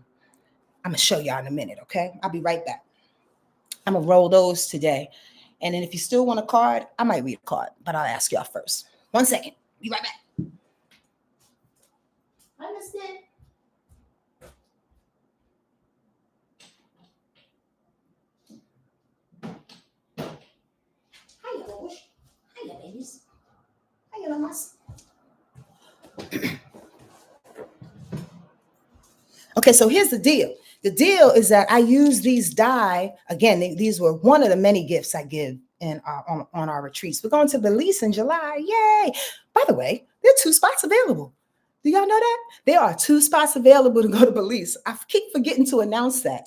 I'm gonna show y'all in a minute, okay? I'll be right back. I'm gonna roll those today. And then if you still want a card, I might read a card, but I'll ask y'all first. 1 second. Be right back. Understand? Hiya, Bush. Hiya, babies. Hiya, mamas. Okay, so here's the deal. The deal is that I use these die, again, these were one of the many gifts I give on our retreats. We're going to Belize in July. Yay. By the way, there are 2 spots available. Do y'all know that? There are 2 spots available to go to Belize. I keep forgetting to announce that.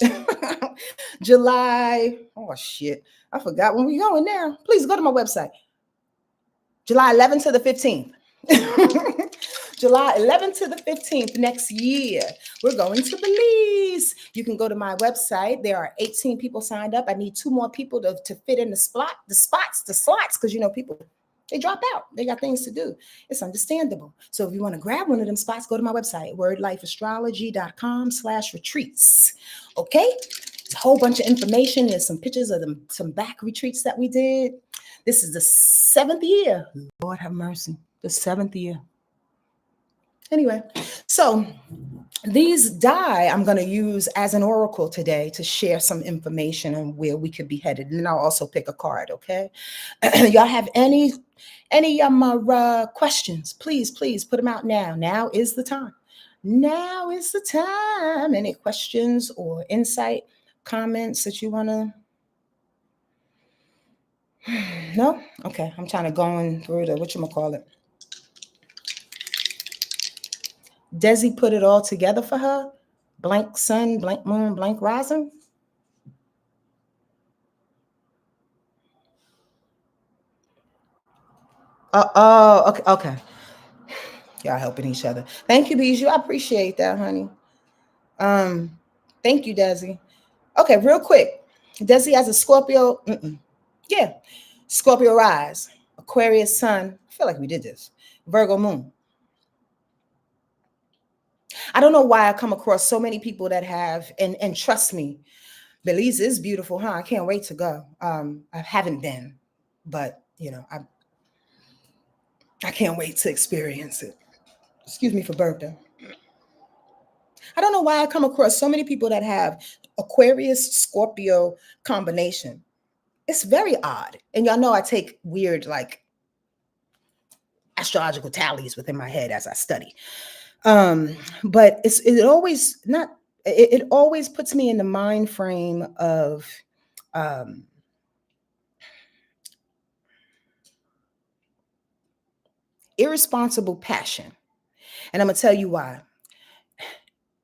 July, oh shit, I forgot when we're going now. Please go to my website. July 11th to the 15th. July 11th to the 15th next year. We're going to Belize. You can go to my website. There are 18 people signed up. I need 2 more people to fit in the slots, because people, they drop out. They got things to do. It's understandable. So if you want to grab one of them spots, go to my website, wordlifeastrology.com/retreats. Okay? It's a whole bunch of information. There's some pictures of some back retreats that we did. This is the 7th year. Lord have mercy. The 7th year. Anyway, so these die I'm going to use as an oracle today to share some information on where we could be headed. And I'll also pick a card, okay? Y'all have any questions? Please put them out now. Now is the time. Now is the time. Any questions or insight, comments that you want to? No? Okay, I'm trying to go through the, whatchamacallit. Desi put it all together for her. Blank sun, blank moon, blank rising. Okay. Y'all helping each other. Thank you, Bijou. I appreciate that, honey. Thank you, Desi. Okay, real quick. Desi has a Scorpio. Yeah. Scorpio rise, Aquarius sun. I feel like we did this. Virgo moon. I don't know why I come across so many people that have, and trust me, Belize is beautiful, huh? I can't wait to go. I haven't been, but I can't wait to experience it. Excuse me for burping. I don't know why I come across so many people that have Aquarius Scorpio combination. It's very odd. And y'all know I take weird astrological tallies within my head as I study. But it always puts me in the mind frame of irresponsible passion. And I'm going to tell you why.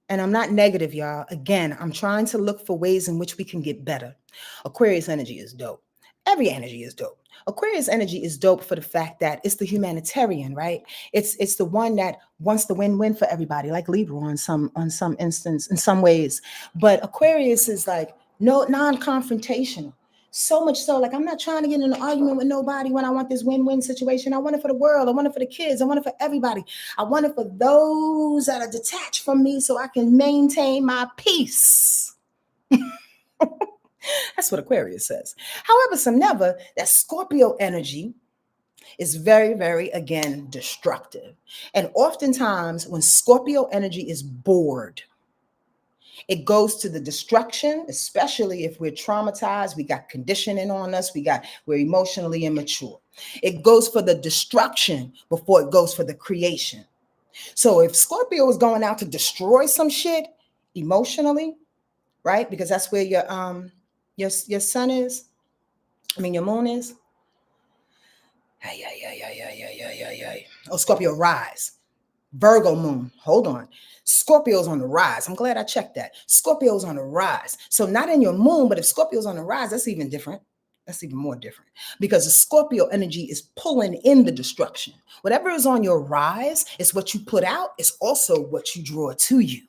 And I'm not negative, y'all. Again, I'm trying to look for ways in which we can get better. Aquarius energy is dope. Every energy is dope. Aquarius energy is dope for the fact that it's the humanitarian, right? It's the one that wants the win-win for everybody, like Libra on some instance, in some ways. But Aquarius is like no non-confrontational. So much so, like I'm not trying to get in an argument with nobody when I want this win-win situation. I want it for the world. I want it for the kids. I want it for everybody. I want it for those that are detached from me so I can maintain my peace. That's what Aquarius says. However, some never, that Scorpio energy is very, very, again, destructive. And oftentimes when Scorpio energy is bored, it goes to the destruction, especially if we're traumatized, we got conditioning on us, we're emotionally immature. It goes for the destruction before it goes for the creation. So if Scorpio is going out to destroy some shit emotionally, right? Because that's where your sun is. Your moon is. Oh, Scorpio rise. Virgo moon. Hold on. Scorpio's on the rise. I'm glad I checked that. Scorpio's on the rise. So not in your moon, but if Scorpio's on the rise, that's even different. That's even more different because the Scorpio energy is pulling in the destruction. Whatever is on your rise is what you put out. It's also what you draw to you.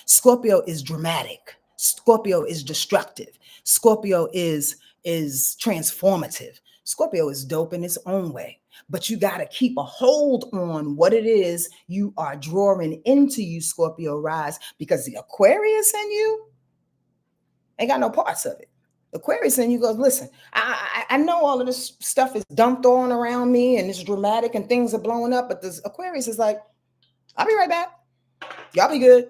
Scorpio is dramatic. Scorpio is destructive. Scorpio is transformative. Scorpio is dope in its own way, but you got to keep a hold on what it is you are drawing into you, Scorpio rise, because the Aquarius in you ain't got no parts of it. Aquarius in you goes, listen, I know all of this stuff is dumped on around me and it's dramatic and things are blowing up, but this Aquarius is like, I'll be right back. Y'all be good.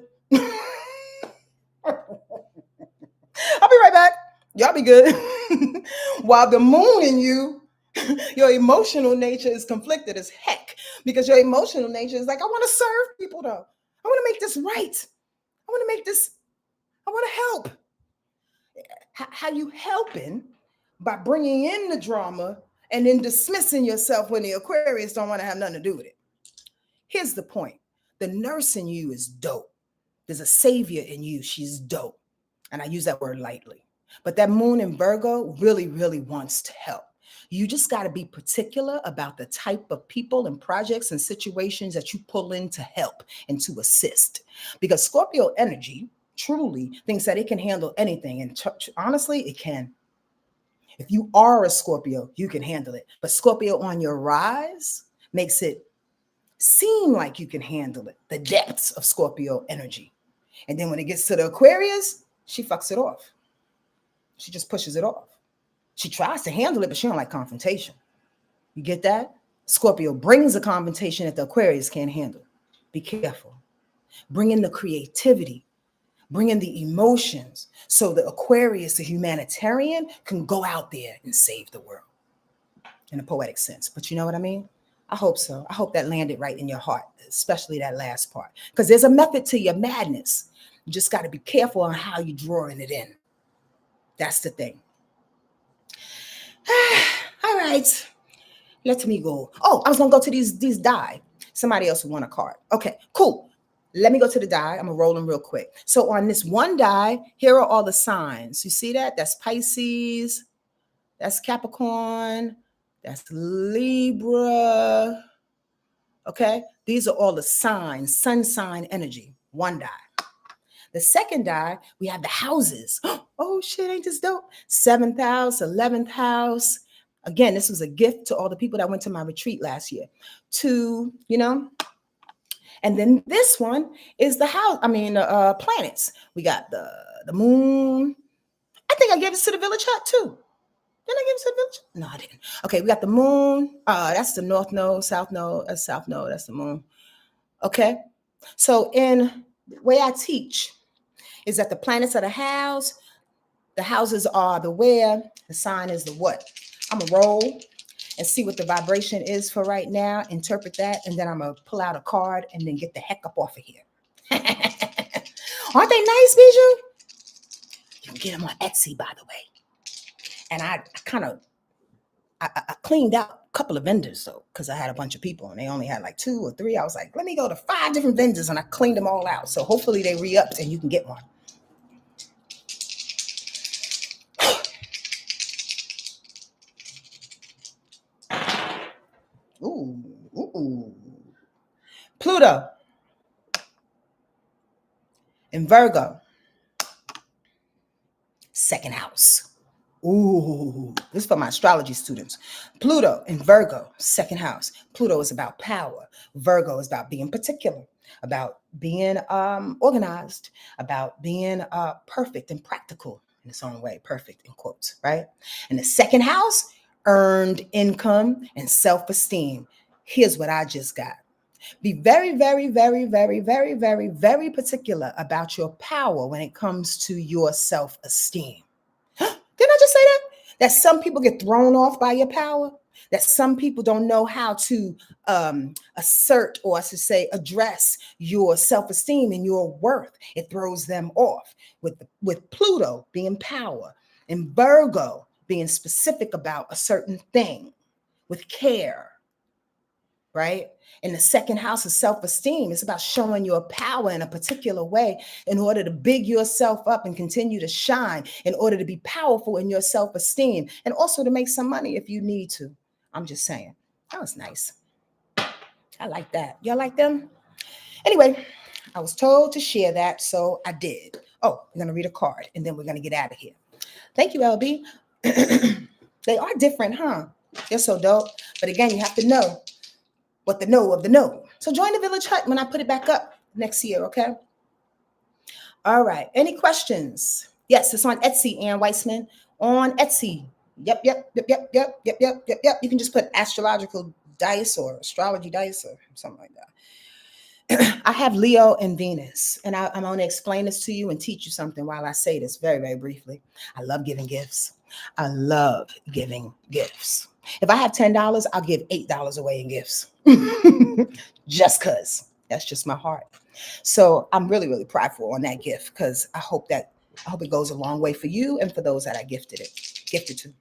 I'll be right back. Y'all be good. While the moon in you, your emotional nature is conflicted as heck because your emotional nature is like, I want to serve people though. I want to make this right. I want to help. How you helping? By bringing in the drama and then dismissing yourself when the Aquarius don't want to have nothing to do with it. Here's the point. The nurse in you is dope. There's a savior in you. She's dope. And I use that word lightly. But that moon in Virgo really, really wants to help. You just got to be particular about the type of people and projects and situations that you pull in to help and to assist. Because Scorpio energy truly thinks that it can handle anything. And honestly, it can. If you are a Scorpio, you can handle it. But Scorpio on your rise makes it seem like you can handle it. The depths of Scorpio energy. And then when it gets to the Aquarius, she fucks it off. She just pushes it off. She tries to handle it, but she don't like confrontation. You get that? Scorpio brings a confrontation that the Aquarius can't handle. Be careful. Bring in the creativity. Bring in the emotions so the Aquarius, the humanitarian, can go out there and save the world in a poetic sense. But you know what I mean? I hope so. I hope that landed right in your heart, especially that last part. Because there's a method to your madness. You just got to be careful on how you're drawing it in. That's the thing. All right. Let me go. Oh, I was going to go to these die. Somebody else who won a card. Okay, cool. Let me go to the die. I'm going to roll them real quick. So on this one die, here are all the signs. You see that? That's Pisces. That's Capricorn. That's Libra. Okay? These are all the signs, sun sign energy. One die. The second die, we have the houses. Oh, shit, ain't this dope? 7th house, 11th house. Again, this was a gift to all the people that went to my retreat last year. And then this one is the house. Planets. We got the moon. I think I gave it to the village hut too. Didn't I give it to the village? No, I didn't. Okay, we got the moon. That's the north node, south node. That's south node. That's the moon. Okay. So in the way I teach is that the planets are the house. The houses are the where. The sign is the what. I'm going to roll and see what the vibration is for right now, interpret that, and then I'm going to pull out a card and then get the heck up off of here. Aren't they nice, Bijou? You can get them on Etsy, by the way. And I kind of I cleaned out a couple of vendors though, because I had a bunch of people and they only had like 2 or 3. I was like, let me go to 5 different vendors, and I cleaned them all out. So hopefully they re-upped and you can get one. Ooh. Pluto in Virgo, second house. Ooh, this is for my astrology students. Pluto in Virgo, second house. Pluto is about power. Virgo is about being particular, about being organized, about being perfect and practical in its own way, perfect in quotes, right? And the second house, earned income and self-esteem. Here's what I just got. Be very, very, very, very, very, very, very particular about your power when it comes to your self-esteem. Didn't I just say that? That some people get thrown off by your power, that some people don't know how to assert, or I should say, address your self-esteem and your worth. It throws them off. With Pluto being power and Virgo being specific about a certain thing with care, right? And the second house is self-esteem. It's about showing your power in a particular way in order to big yourself up and continue to shine, in order to be powerful in your self-esteem, and also to make some money if you need to. I'm just saying. That was nice. I like that. Y'all like them? Anyway, I was told to share that, so I did. Oh, we're going to read a card, and then we're going to get out of here. Thank you, LB. They are different, huh? They're so dope. But again, you have to know what the know of the know. So join the Village Hut when I put it back up next year, okay? All right. Any questions? Yes, it's on Etsy, Ann Weissman. On Etsy. Yep. You can just put astrological dice or astrology dice or something like that. I have Leo and Venus, and I'm going to explain this to you and teach you something while I say this very, very briefly. I love giving gifts. I love giving gifts. If I have $10, I'll give $8 away in gifts. Just because. That's just my heart. So I'm really, really prideful on that gift, because I hope it goes a long way for you and for those that I gifted to.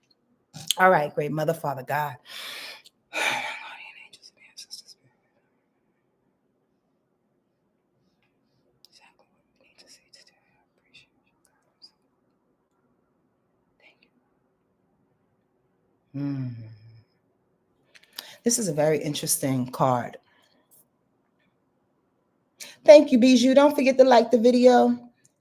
All right, great Mother, Father, God. This is a very interesting card. Thank you, Bijou. Don't forget to like the video.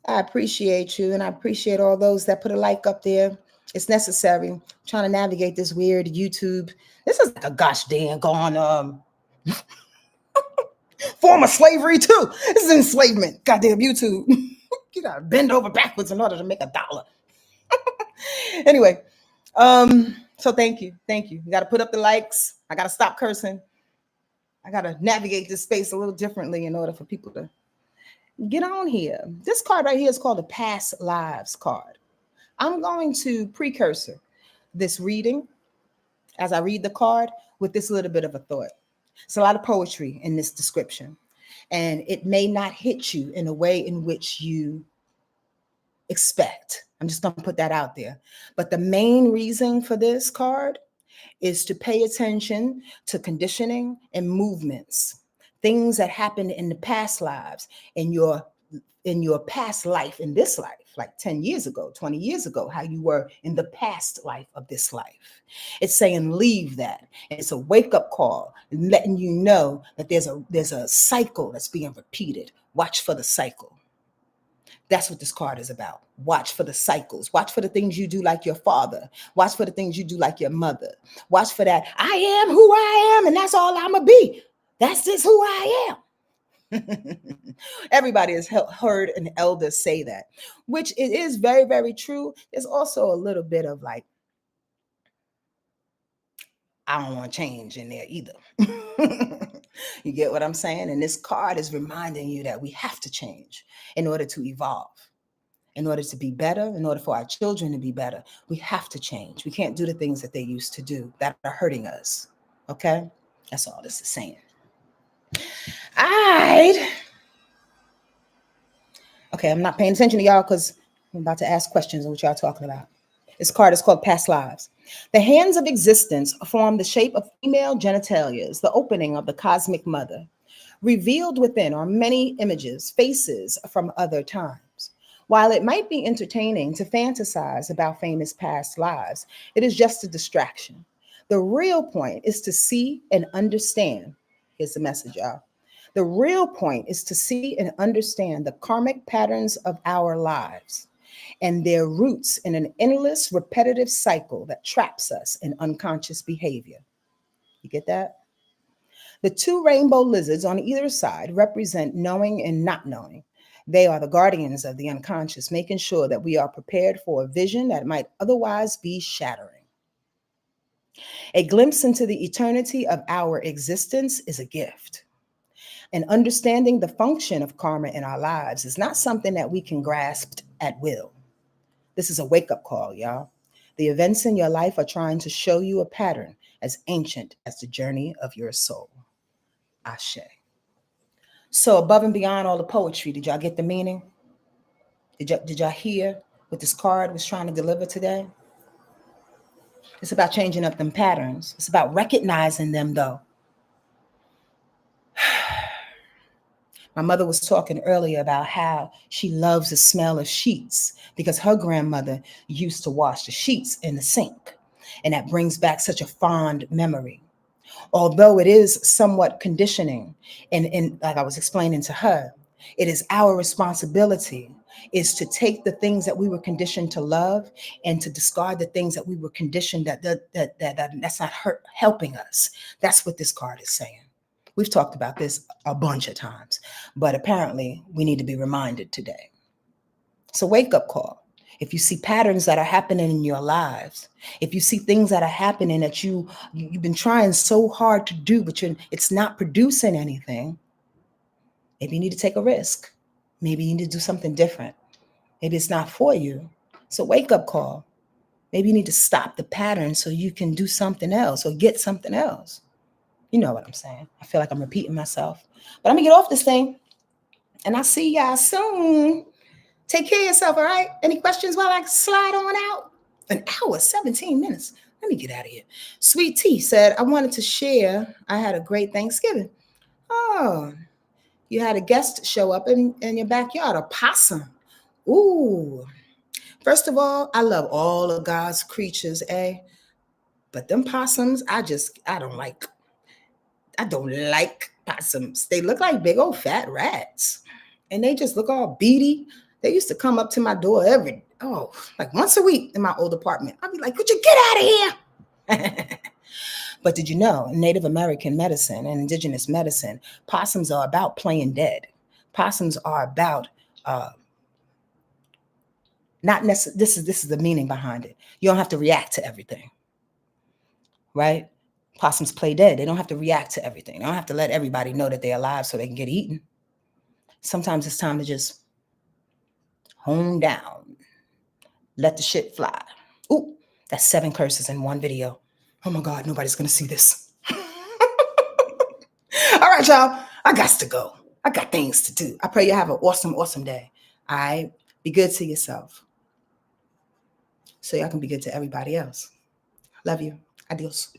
I appreciate you, and I appreciate all those that put a like up there. It's necessary. I'm trying to navigate this weird YouTube. This is like a gosh dang gone form of slavery too. This is enslavement. Goddamn YouTube. You gotta bend over backwards in order to make $1. Anyway, so thank you. You gotta put up the likes. I gotta stop cursing. I gotta navigate this space a little differently in order for people to get on here. This card right here is called the Past Lives card. I'm going to precursor this reading as I read the card with this little bit of a thought. It's a lot of poetry in this description, and it may not hit you in a way in which you expect. I'm just going to put that out there. But the main reason for this card is to pay attention to conditioning and movements, things that happened in the past lives, in your past life, in this life, like 10 years ago, 20 years ago, how you were in the past life of this life. It's saying leave that. It's a wake-up call, letting you know that there's a cycle that's being repeated. Watch for the cycle. That's what this card is about. Watch for the cycles. Watch for the things you do like your father. Watch for the things you do like your mother. Watch for that. I am who I am, and that's all I'm going to be. That's just who I am. Everybody has heard an elder say that, which it is very, very true. There's also a little bit of like, I don't want to change in there either. You get what I'm saying? And this card is reminding you that we have to change in order to evolve. In order to be better, in order for our children to be better, we have to change. We can't do the things that they used to do that are hurting us. Okay? That's all this is saying. All right. Okay, I'm not paying attention to y'all because I'm about to ask questions on what y'all talking about. This card is called Past Lives. The hands of existence form the shape of female genitalias, the opening of the cosmic mother. Revealed within are many images, faces from other times. While it might be entertaining to fantasize about famous past lives, it is just a distraction. The real point is to see and understand. Here's the message, y'all. The real point is to see and understand the karmic patterns of our lives and their roots in an endless, repetitive cycle that traps us in unconscious behavior. You get that? The two rainbow lizards on either side represent knowing and not knowing. They are the guardians of the unconscious, making sure that we are prepared for a vision that might otherwise be shattering. A glimpse into the eternity of our existence is a gift. And understanding the function of karma in our lives is not something that we can grasp at will. This is a wake-up call, y'all. The events in your life are trying to show you a pattern as ancient as the journey of your soul. Ashe. So above and beyond all the poetry, did y'all get the meaning? Did y'all hear what this card was trying to deliver today? It's about changing up them patterns. It's about recognizing them, though. My mother was talking earlier about how she loves the smell of sheets because her grandmother used to wash the sheets in the sink. And that brings back such a fond memory. Although it is somewhat conditioning, and like I was explaining to her, it is our responsibility is to take the things that we were conditioned to love and to discard the things that we were conditioned that's not helping us. That's what this card is saying. We've talked about this a bunch of times, but apparently we need to be reminded today. It's a wake-up call. If you see patterns that are happening in your lives, if you see things that are happening that you've been trying so hard to do, but it's not producing anything, maybe you need to take a risk. Maybe you need to do something different. Maybe it's not for you. It's a wake-up call. Maybe you need to stop the pattern so you can do something else or get something else. You know what I'm saying? I feel like I'm repeating myself. But I'm going to get off this thing, and I'll see y'all soon. Take care of yourself, all right? Any questions while I slide on out? An hour, 17 minutes. Let me get out of here. Sweet Tea said, I wanted to share. I had a great Thanksgiving. Oh, you had a guest show up in your backyard, a possum. Ooh. First of all, I love all of God's creatures, eh? But them possums, I don't like possums. They look like big old fat rats. And they just look all beady. They used to come up to my door like once a week in my old apartment. I'd be like, could you get out of here? But did you know, in Native American medicine and indigenous medicine, possums are about playing dead. Possums are about not necessarily, this is the meaning behind it. You don't have to react to everything, right? Possums play dead. They don't have to react to everything. They don't have to let everybody know that they're alive so they can get eaten. Sometimes it's time to just hone down, let the shit fly. Ooh, that's 7 curses in one video. Oh my God, nobody's gonna see this. All right, y'all, I got to go. I got things to do. I pray you have an awesome, awesome day. All right, be good to yourself so y'all can be good to everybody else. Love you. Adios.